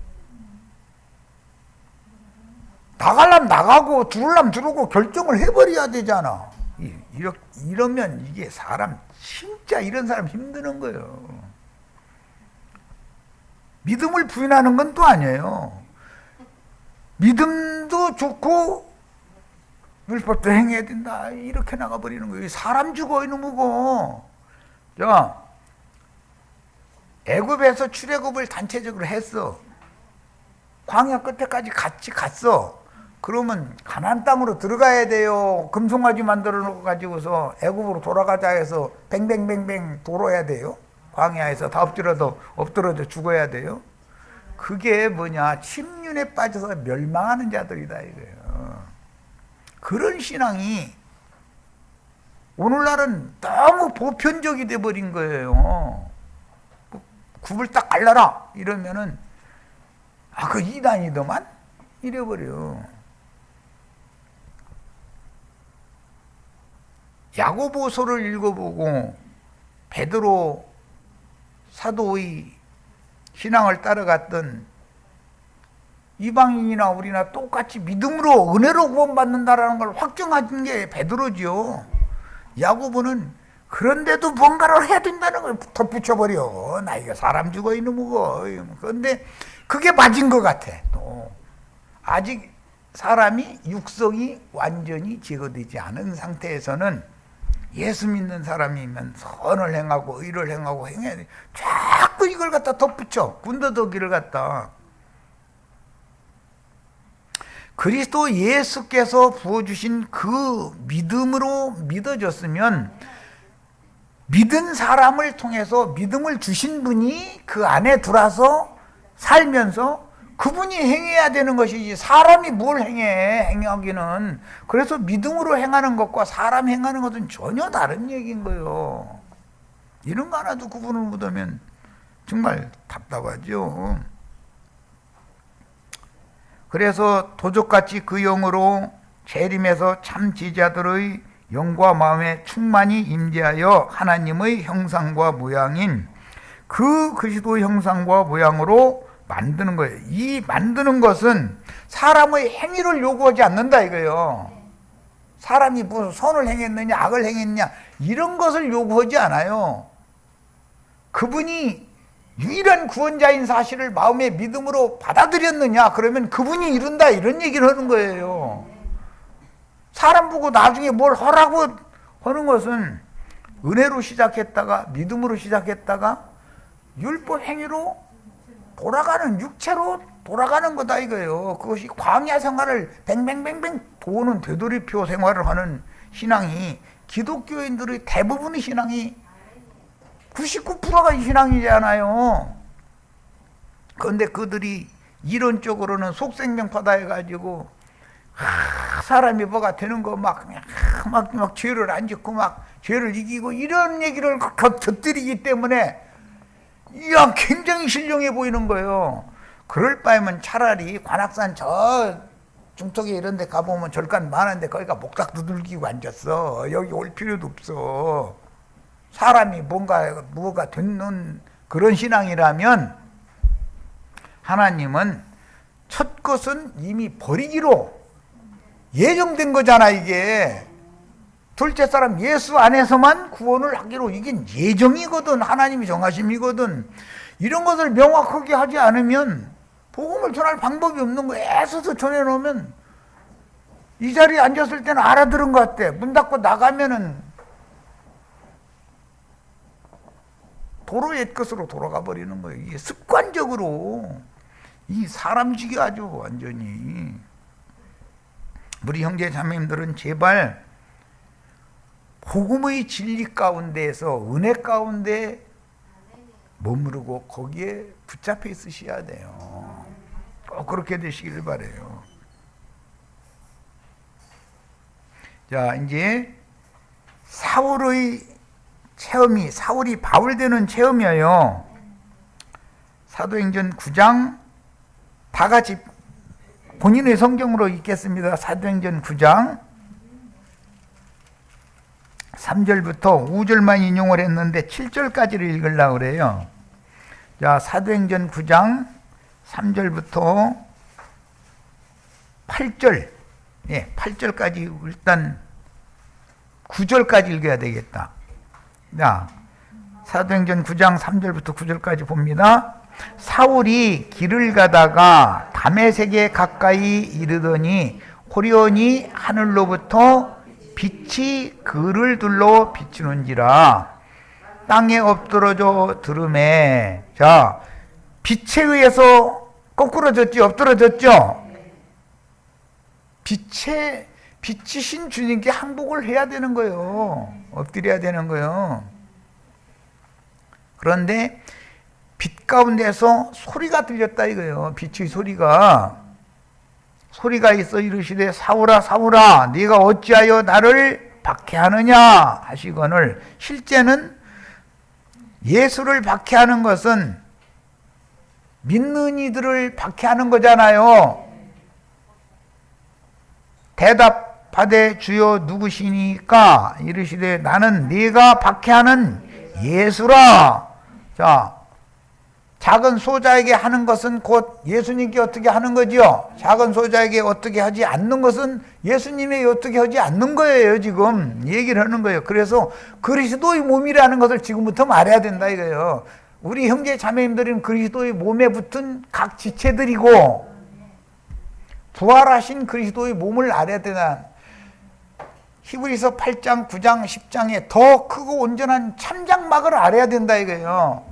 나가려면 나가고 들어오려면 들어오고 결정을 해버려야 되잖아. 이러면 이게 사람 진짜 이런 사람 힘드는 거예요. 믿음을 부인하는 건 또 아니에요. 믿음도 좋고 율법도 행해야 된다 이렇게 나가버리는 거예요. 사람 죽어 이놈이고. 자, 애굽에서 출애굽을 단체적으로 했어. 광야 끝에까지 같이 갔어. 그러면 가나안 땅으로 들어가야 돼요. 금송아지 만들어 놓고 가지고서 애굽으로 돌아가자 해서 뱅뱅뱅뱅 돌아야 돼요. 광야에서 다 엎드려져 죽어야 돼요. 그게 뭐냐, 침륜에 빠져서 멸망하는 자들이다 이거예요. 그런 신앙이 오늘날은 너무 보편적이 돼버린 거예요. 굽을 딱 갈라라 이러면은 그 이단이더만 이래버려. 야고보서를 읽어보고 베드로 사도의 신앙을 따라갔던 이방인이나 우리나 똑같이 믿음으로 은혜로 구원받는다라는 걸 확정한 게 베드로죠. 야고보는 그런데도 뭔가를 해야 된다는 걸 덧붙여버려. 나 이거 사람 죽어 이놈 거. 그런데 그게 맞은 것 같아. 또 아직 사람이 육성이 완전히 제거되지 않은 상태에서는 예수 믿는 사람이면 선을 행하고 의를 행하고 행해야 돼. 자꾸 이걸 갖다 덧붙여. 군더더기를 갖다. 그리스도 예수께서 부어주신 그 믿음으로 믿어졌으면 믿은 사람을 통해서 믿음을 주신 분이 그 안에 들어와서 살면서 그분이 행해야 되는 것이지 사람이 뭘 행하기는. 그래서 믿음으로 행하는 것과 사람 행하는 것은 전혀 다른 얘기인 거예요. 이런 거 하나도 구분을 못하면 정말 답답하죠. 그래서 도적같이 그 영으로 재림해서 참 지자들의 영과 마음에 충만히 임재하여 하나님의 형상과 모양인 그 그리스도 형상과 모양으로 만드는 거예요. 이 만드는 것은 사람의 행위를 요구하지 않는다 이거예요. 사람이 무슨 선을 행했느냐 악을 행했느냐 이런 것을 요구하지 않아요. 그분이 유일한 구원자인 사실을 마음의 믿음으로 받아들였느냐 그러면 그분이 이룬다 이런 얘기를 하는 거예요. 사람 보고 나중에 뭘 하라고 하는 것은 은혜로 시작했다가 믿음으로 시작했다가 율법 행위로 돌아가는 육체로 돌아가는 거다 이거예요. 그것이 광야 생활을 뱅뱅뱅뱅 도는 되돌이표 생활을 하는 신앙이 기독교인들의 대부분의 신앙이 99%가 이 신앙이잖아요. 그런데 그들이 이론적으로는 속생명파다 해가지고 사람이 뭐가 되는 거 막 죄를 안 짓고 막 죄를 이기고 이런 얘기를 곁들이기 때문에 이야 굉장히 신령해 보이는 거예요. 그럴 바에는 차라리 관악산 저 중턱에 이런 데 가보면 절간 많은데 거기가 목탁 두들기고 앉았어. 여기 올 필요도 없어. 사람이 뭐가 되는 그런 신앙이라면 하나님은 첫 것은 이미 버리기로 예정된 거잖아 이게. 둘째 사람 예수 안에서만 구원을 하기로 이게 예정이거든. 하나님이 정하심이거든. 이런 것을 명확하게 하지 않으면 복음을 전할 방법이 없는 거야. 애써서 전해놓으면 이 자리에 앉았을 때는 알아들은 것 같아. 문 닫고 나가면은 도로 옛 것으로 돌아가 버리는 거예요. 이게 습관적으로 이 사람식이 아주 완전히. 우리 형제 자매님들은 제발 복음의 진리 가운데에서 은혜 가운데 머무르고 거기에 붙잡혀 있으셔야 돼요. 꼭 그렇게 되시길 바라요. 자, 이제 사울의 체험이 사울이 바울 되는 체험이에요. 사도행전 9장 다 같이 본인의 성경으로 읽겠습니다. 사도행전 9장 3절부터 5절만 인용을 했는데 7절까지를 읽으려고 그래요. 자, 사도행전 9장 3절부터 8절, 8절까지 일단 9절까지 읽어야 되겠다. 자, 사도행전 9장 3절부터 9절까지 봅니다. 사울이 길을 가다가 다메섹에 가까이 이르더니 호련히 하늘로부터 빛이 그를 둘러 비추는지라 땅에 엎드러져 들음에. 자, 빛에 의해서 거꾸러졌지 엎드러졌죠. 빛이신 주님께 항복을 해야 되는 거예요. 엎드려야 되는 거예요. 그런데 빛 가운데서 소리가 들렸다 이거예요. 빛의 소리가 있어 이르시되 사울아 사울아 네가 어찌하여 나를 박해하느냐 하시거늘. 실제는 예수를 박해하는 것은 믿는 이들을 박해하는 거잖아요. 받되 주여 누구시니까? 이르시되 나는 네가 박해하는 예수라. 자, 작은 소자에게 하는 것은 곧 예수님께 어떻게 하는 거지요? 작은 소자에게 어떻게 하지 않는 것은 예수님에게 어떻게 하지 않는 거예요. 지금 얘기를 하는 거예요. 그래서 그리스도의 몸이라는 것을 지금부터 말해야 된다 이거예요. 우리 형제 자매님들은 그리스도의 몸에 붙은 각 지체들이고 부활하신 그리스도의 몸을 알아야 되나. 히브리서 8장, 9장, 10장에 더 크고 온전한 참장막을 알아야 된다 이거예요.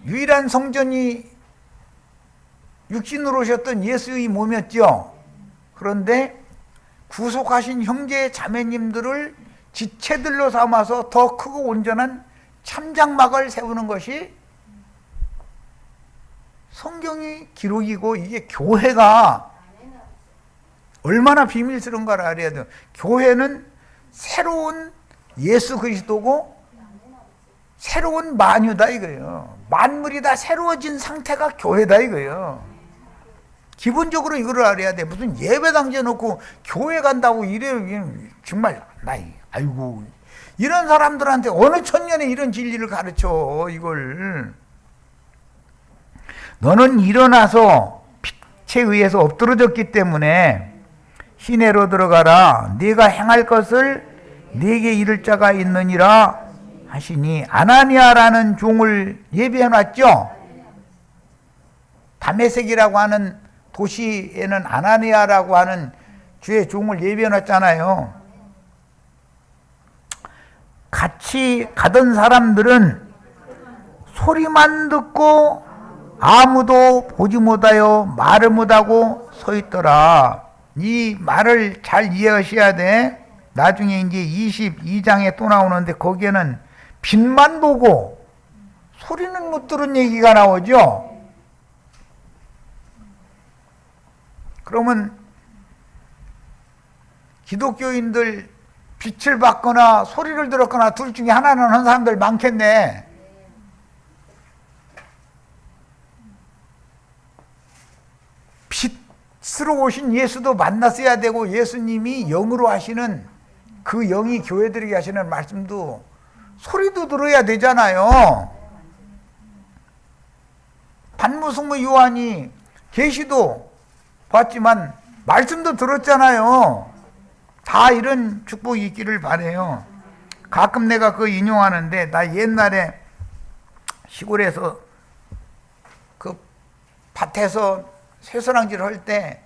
유일한 성전이 육신으로 오셨던 예수의 몸이었죠. 그런데 구속하신 형제 자매님들을 지체들로 삼아서 더 크고 온전한 참장막을 세우는 것이 성경의 기록이고, 이게 교회가 얼마나 비밀스러운가를 알아야 돼요. 교회는 새로운 예수 그리스도고 새로운 만유다 이거예요. 만물이 다 새로워진 상태가 교회다 이거예요. 기본적으로 이걸 알아야 돼. 무슨 예배당제 놓고 교회 간다고 이래, 정말 아이고, 이런 사람들한테 어느 천년에 이런 진리를 가르쳐 이걸. 너는 일어나서 빛에 의해서 엎드러졌기 때문에 시내로 들어가라. 네가 행할 것을 네게 이를 자가 있느니라 하시니, 아나니아라는 종을 예비해 놨죠. 다메섹이라고 하는 도시에는 아나니아라고 하는 주의 종을 예비해 놨잖아요. 같이 가던 사람들은 소리만 듣고 아무도 보지 못하여 말을 못하고 서 있더라. 이 말을 잘 이해하셔야 돼. 나중에 이제 22장에 또 나오는데 거기에는 빛만 보고 소리는 못 들은 얘기가 나오죠. 그러면 기독교인들 빛을 받거나 소리를 들었거나 둘 중에 하나는 한 사람들 많겠네. 빛으로 오신 예수도 만났어야 되고, 예수님이 영으로 하시는 그 영이 교회들에게 하시는 말씀도 소리도 들어야 되잖아요. 반무성모 요한이 계시도 봤지만 말씀도 들었잖아요. 다 이런 축복이 있기를 바라요. 가끔 내가 그거 인용하는데, 나 옛날에 시골에서 그 밭에서 쇠소랑질 할 때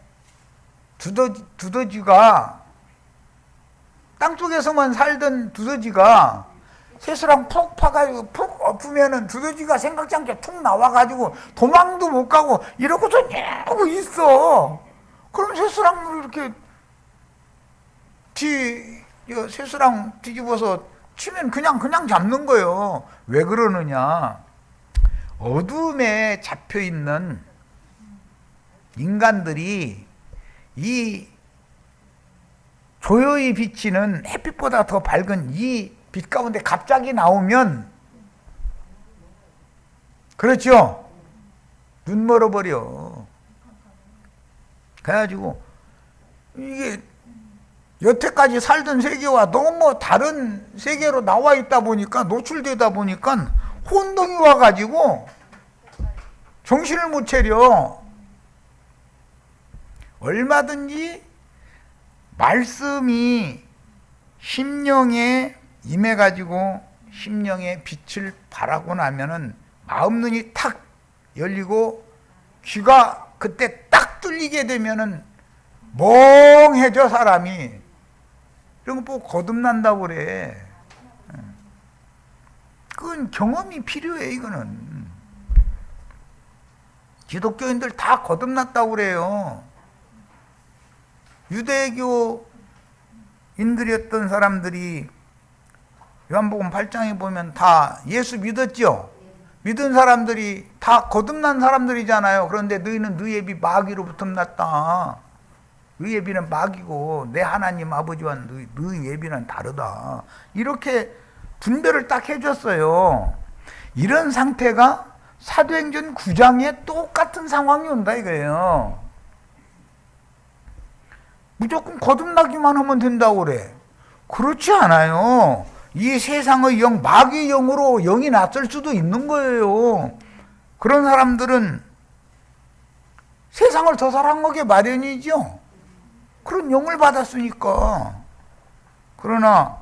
두더지가, 땅속에서만 살던 두더지가 쇠소랑 푹 파가지고 푹 엎으면은 두더지가 생각지 않게 툭 나와가지고 도망도 못 가고 이러고서 이러고 있어. 그럼 쇠소랑을 이렇게 쇠소랑 뒤집어서 치면 그냥 잡는 거예요. 왜 그러느냐? 어둠에 잡혀 있는 인간들이 이 조여히 비치는 햇빛보다 더 밝은 이 빛 가운데 갑자기 나오면, 그렇죠? 눈 멀어버려. 그래가지고 이게 여태까지 살던 세계와 너무 다른 세계로 나와 있다 보니까, 노출되다 보니까 혼동이 와가지고 정신을 못 차려. 얼마든지 말씀이 심령에 임해가지고 심령의 빛을 발하고 나면은 마음 눈이 탁 열리고 귀가 그때 딱 뚫리게 되면은 멍해져 사람이. 이런 거 보고 거듭난다고 그래. 그건 경험이 필요해. 이거는 기독교인들 다 거듭났다고 그래요. 유대교인들이었던 사람들이 요한복음 8장에 보면 다 예수 믿었죠. 믿은 사람들이 다 거듭난 사람들이잖아요. 그런데 너희는 너희 예비 마귀로부터 났다. 너희 예비는 마귀고 내 하나님 아버지와 너희 예비는 다르다. 이렇게 분별을 딱 해줬어요. 이런 상태가 사도행전 9장에 똑같은 상황이 온다 이거예요. 무조건 거듭나기만 하면 된다고 그래. 그렇지 않아요. 이 세상의 영, 마귀의 영으로 영이 낯설 수도 있는 거예요. 그런 사람들은 세상을 더 사랑하게 마련이죠. 그런 영을 받았으니까. 그러나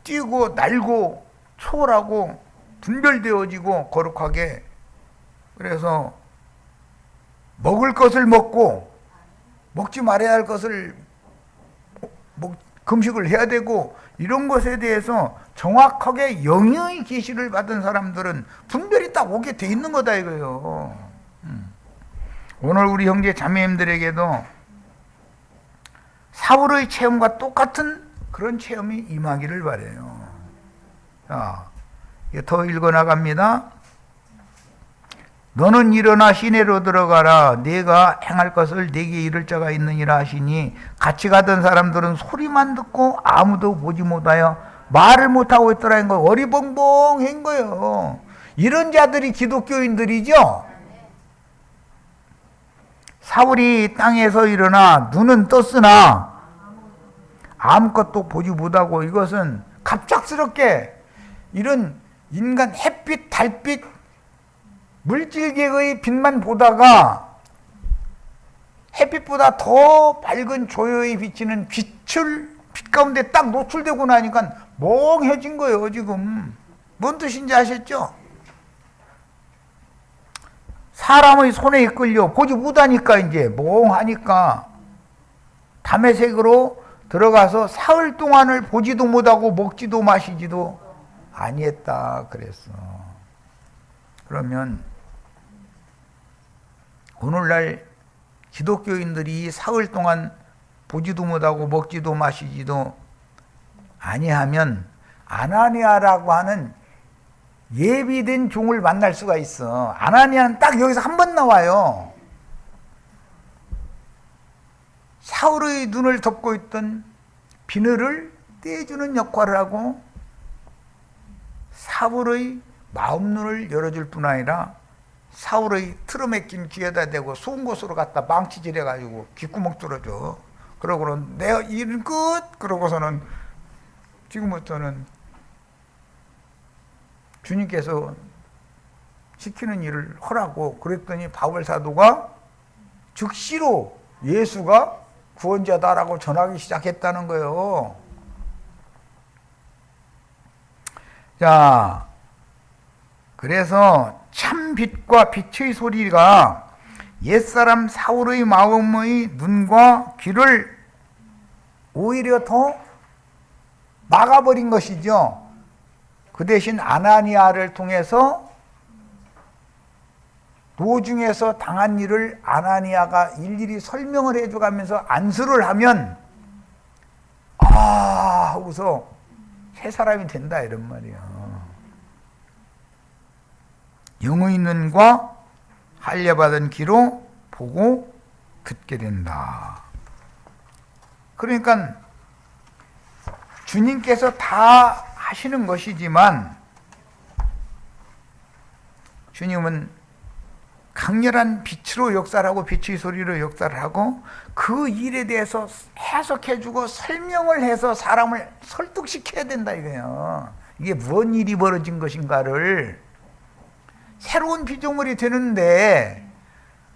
뛰고 날고 초월하고 분별되어지고 거룩하게, 그래서 먹을 것을 먹고 먹지 말아야 할 것을 금식을 해야 되고, 이런 것에 대해서 정확하게 영의 계시를 받은 사람들은 분별이 딱 오게 돼 있는 거다 이거예요. 오늘 우리 형제 자매님들에게도 사울의 체험과 똑같은 그런 체험이 임하기를 바라요. 자, 더 읽어나갑니다. 너는 일어나 시내로 들어가라. 네가 행할 것을 네게 이를 자가 있느니라 하시니, 같이 가던 사람들은 소리만 듣고 아무도 보지 못하여 말을 못하고 있더라는 거. 어리벙벙한 거예요. 이런 자들이 기독교인들이죠. 사울이 땅에서 일어나 눈은 떴으나 아무것도 보지 못하고, 이것은 갑작스럽게 이런 인간 햇빛, 달빛, 물질계의 빛만 보다가 햇빛보다 더 밝은 조여에 비치는 빛 가운데 딱 노출되고 나니까 멍해진 거예요. 지금 뭔 뜻인지 아셨죠? 사람의 손에 이끌려 보지 못하니까 이제 멍하니까 담에색으로 들어가서 사흘 동안을 보지도 못하고 먹지도 마시지도 아니했다 그랬어. 그러면 오늘날 기독교인들이 사흘 동안 보지도 못하고 먹지도 마시지도 아니하면 아나니아라고 하는 예비된 종을 만날 수가 있어. 아나니아는 딱 여기서 한 번 나와요. 사울의 눈을 덮고 있던 비늘을 떼주는 역할을 하고 사울의 마음눈을 열어줄 뿐 아니라 사울의 틀어 맥힌 귀에다 대고 수은 곳으로 갖다 망치질 해가지고 귓구멍 뚫어줘. 그러고는 내가 일은 끝! 그러고서는 지금부터는 주님께서 시키는 일을 하라고 그랬더니 바울 사도가 즉시로 예수가 구원자다라고 전하기 시작했다는 거예요. 자, 그래서 참 빛과 빛의 소리가 옛사람 사울의 마음의 눈과 귀를 오히려 더 막아버린 것이죠. 그 대신 아나니아를 통해서 도중에서 당한 일을 아나니아가 일일이 설명을 해줘가면서 안수를 하면 아 하고서 새 사람이 된다 이런 말이에요. 영의 눈과 할례받은 귀로 보고 듣게 된다. 그러니까 주님께서 다 하시는 것이지만 주님은 강렬한 빛으로 역사를 하고 빛의 소리로 역사를 하고 그 일에 대해서 해석해주고 설명을 해서 사람을 설득시켜야 된다 이거예요. 이게 무슨 일이 벌어진 것인가를 새로운 피조물이 되는데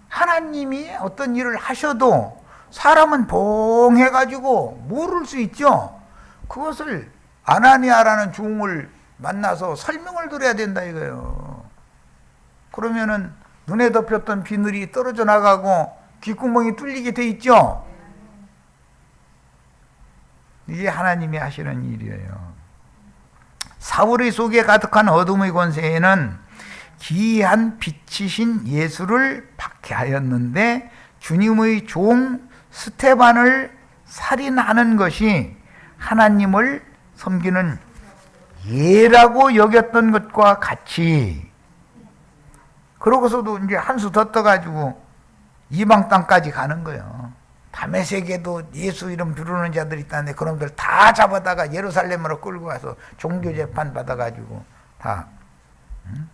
하나님이 어떤 일을 하셔도 사람은 봉해가지고 모를 수 있죠. 그것을 아나니아라는 종을 만나서 설명을 드려야 된다 이거예요. 그러면은 눈에 덮였던 비늘이 떨어져 나가고 귓구멍이 뚫리게 돼 있죠. 이게 하나님이 하시는 일이에요. 사울의 속에 가득한 어둠의 권세에는 기이한 빛이신 예수를 박해하였는데 주님의 종 스테반을 살인하는 것이 하나님을 섬기는 예라고 여겼던 것과 같이, 그러고서도 이제 한 수 더 떠가지고 이방 땅까지 가는 거예요. 다메섹에도 예수 이름 부르는 자들이 있다는데 그놈들 다 잡아다가 예루살렘으로 끌고 가서 종교 재판 받아가지고 다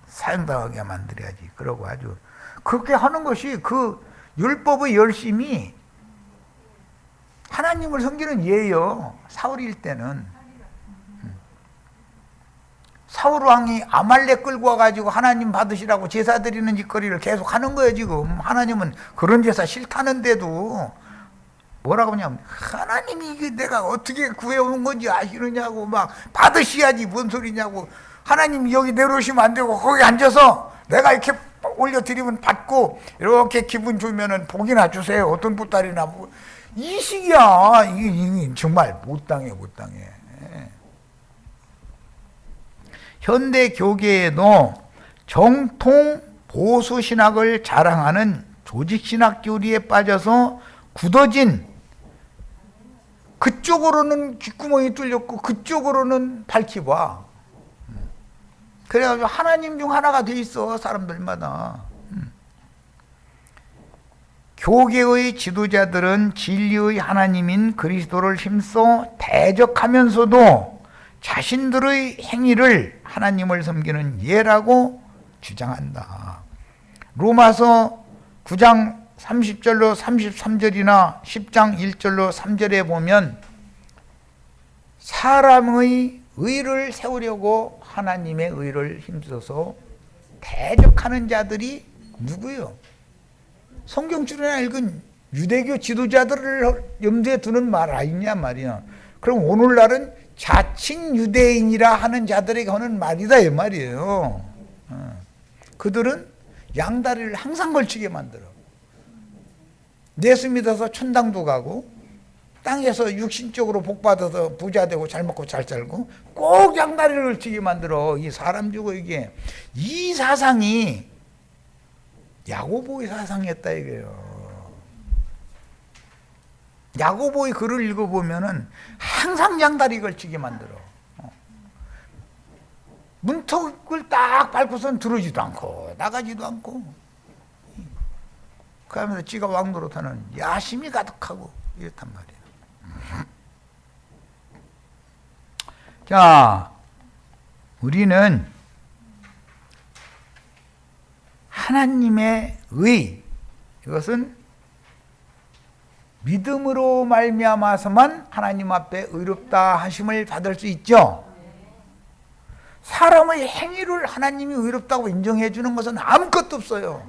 사형당하게 만들어야지. 그러고 아주 그렇게 하는 것이 그 율법의 열심이 하나님을 섬기는 예요. 사울일 때는 사울 왕이 아말렉 끌고 와가지고 하나님 받으시라고 제사 드리는 짓거리를 계속 하는 거예요. 지금 하나님은 그런 제사 싫다는데도 뭐라고 하냐면, 하나님이 이게 내가 어떻게 구해오는 건지 아시느냐고, 막 받으셔야지 뭔 소리냐고, 하나님이 여기 내려오시면 안 되고 거기 앉아서 내가 이렇게 올려드리면 받고 이렇게 기분 좋으면 복이나 주세요, 어떤 보따리나, 뭐 이 식이야. 이게 정말 못 당해. 현대 교계에도 정통 보수 신학을 자랑하는 조직 신학 교리에 빠져서 굳어진, 그쪽으로는 귓구멍이 뚫렸고 그쪽으로는 밝히봐. 그래가지고 하나님 중 하나가 돼 있어, 사람들마다. 교계의 지도자들은 진리의 하나님인 그리스도를 힘써 대적하면서도 자신들의 행위를 하나님을 섬기는 예라고 주장한다. 로마서 9장 30절로 33절이나 10장 1절로 3절에 보면 사람의 의를 세우려고 하나님의 의를 힘써서 대적하는 자들이 누구요? 성경 줄이나 읽은 유대교 지도자들을 염두에 두는 말 아니냐 말이야. 그럼 오늘날은 자칭 유대인이라 하는 자들에게 하는 말이다 이 말이에요. 그들은 양다리를 항상 걸치게 만들어. 예수 믿어서 천당도 가고 땅에서 육신적으로 복받아서 부자 되고 잘 먹고 잘 살고 꼭 양다리를 걸치게 만들어. 이 사람 주고 이게 이 사상이 야고보의 사상이었다 이거예요. 야고보의 글을 읽어보면은 항상 양다리 걸치게 만들어. 문턱을 딱 밟고선 들어오지도 않고 나가지도 않고, 그 하면서 지가 왕노릇하는 야심이 가득하고 이렇단 말이에요. 자, 우리는 하나님의 의, 이것은 믿음으로 말미암아서만 하나님 앞에 의롭다 하심을 받을 수 있죠. 사람의 행위를 하나님이 의롭다고 인정해 주는 것은 아무것도 없어요.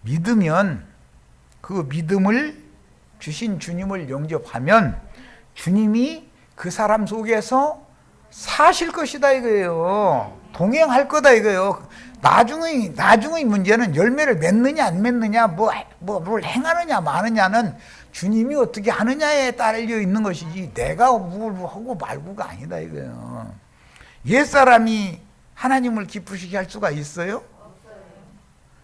믿으면, 그 믿음을 주신 주님을 영접하면 주님이 그 사람 속에서 사실 것이다 이거예요. 동행할 거다 이거예요. 나중의 문제는 열매를 맺느냐 안 맺느냐, 뭘 행하느냐 마느냐는 주님이 어떻게 하느냐에 딸려 있는 것이지 내가 뭘 하고 말고가 아니다 이거예요. 옛사람이 하나님을 기쁘시게 할 수가 있어요?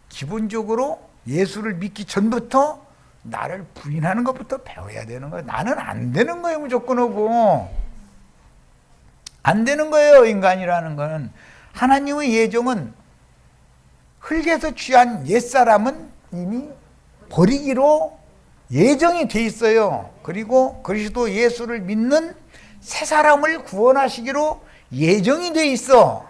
기본적으로 예수를 믿기 전부터 나를 부인하는 것부터 배워야 되는 거예요. 나는 안 되는 거예요. 무조건 하고 안 되는 거예요. 인간이라는 거는. 하나님의 예정은 흙에서 취한 옛사람은 이미 버리기로 예정이 돼 있어요. 그리고 그리스도 예수를 믿는 새 사람을 구원하시기로 예정이 돼 있어.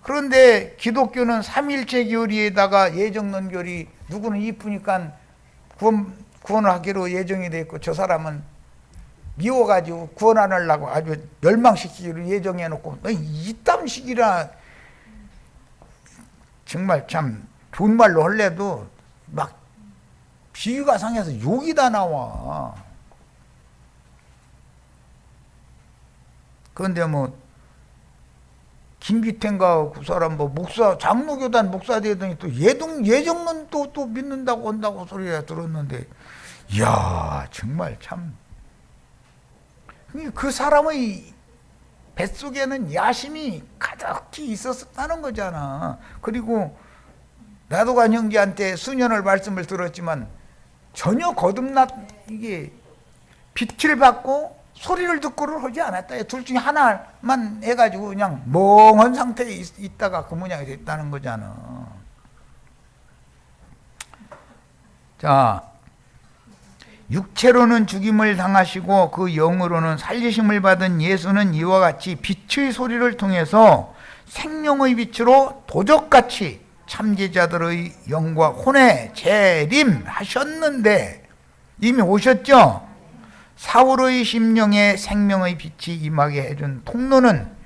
그런데 기독교는 삼일체 교리에다가 예정론 교리, 누구는 이쁘니까 구원을 하기로 예정이 돼 있고 저 사람은 미워가지고 구원 안 하려고 아주 멸망시키기로 예정해놓고, 이딴 식이라 정말 참 좋은 말로 할래도 막 비유가 상해서 욕이 다 나와. 그런데 뭐 김기태인가 그 사람 뭐 목사, 장로교단 목사 되더니 또 예정론 또 믿는다고 한다고 소리가 들었는데, 이야 정말 참 그 사람의 뱃속에는 야심이 가득히 있었다는 거잖아. 그리고 나도관 형제한테 수년을 말씀을 들었지만 전혀 거듭났, 이게 빛을 받고 소리를 듣고를 하지 않았다. 둘 중에 하나만 해가지고 그냥 멍한 상태에 있다가 그 모양이 됐다는 거잖아. 자, 육체로는 죽임을 당하시고 그 영으로는 살리심을 받은 예수는 이와 같이 빛의 소리를 통해서 생명의 빛으로 도적같이 참제자들의 영과 혼에 재림하셨는데 이미 오셨죠? 사울의 심령에 생명의 빛이 임하게 해준 통로는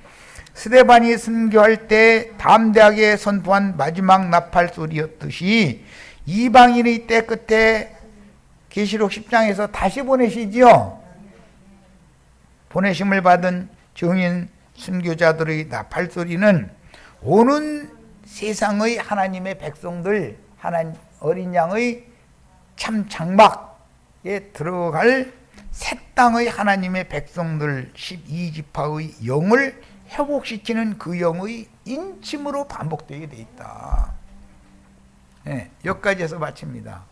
스데반이 순교할 때 담대하게 선포한 마지막 나팔 소리였듯이 이방인의 때 끝에 계시록 10장에서 다시 보내시지요. 보내심을 받은 증인 순교자들의 나팔 소리는 오는 세상의 하나님의 백성들, 어린 양의 참 장막에 들어갈 새 땅의 하나님의 백성들 12지파의 영을 회복시키는 그 영의 인침으로 반복되게 돼 있다. 네, 여기까지 해서 마칩니다.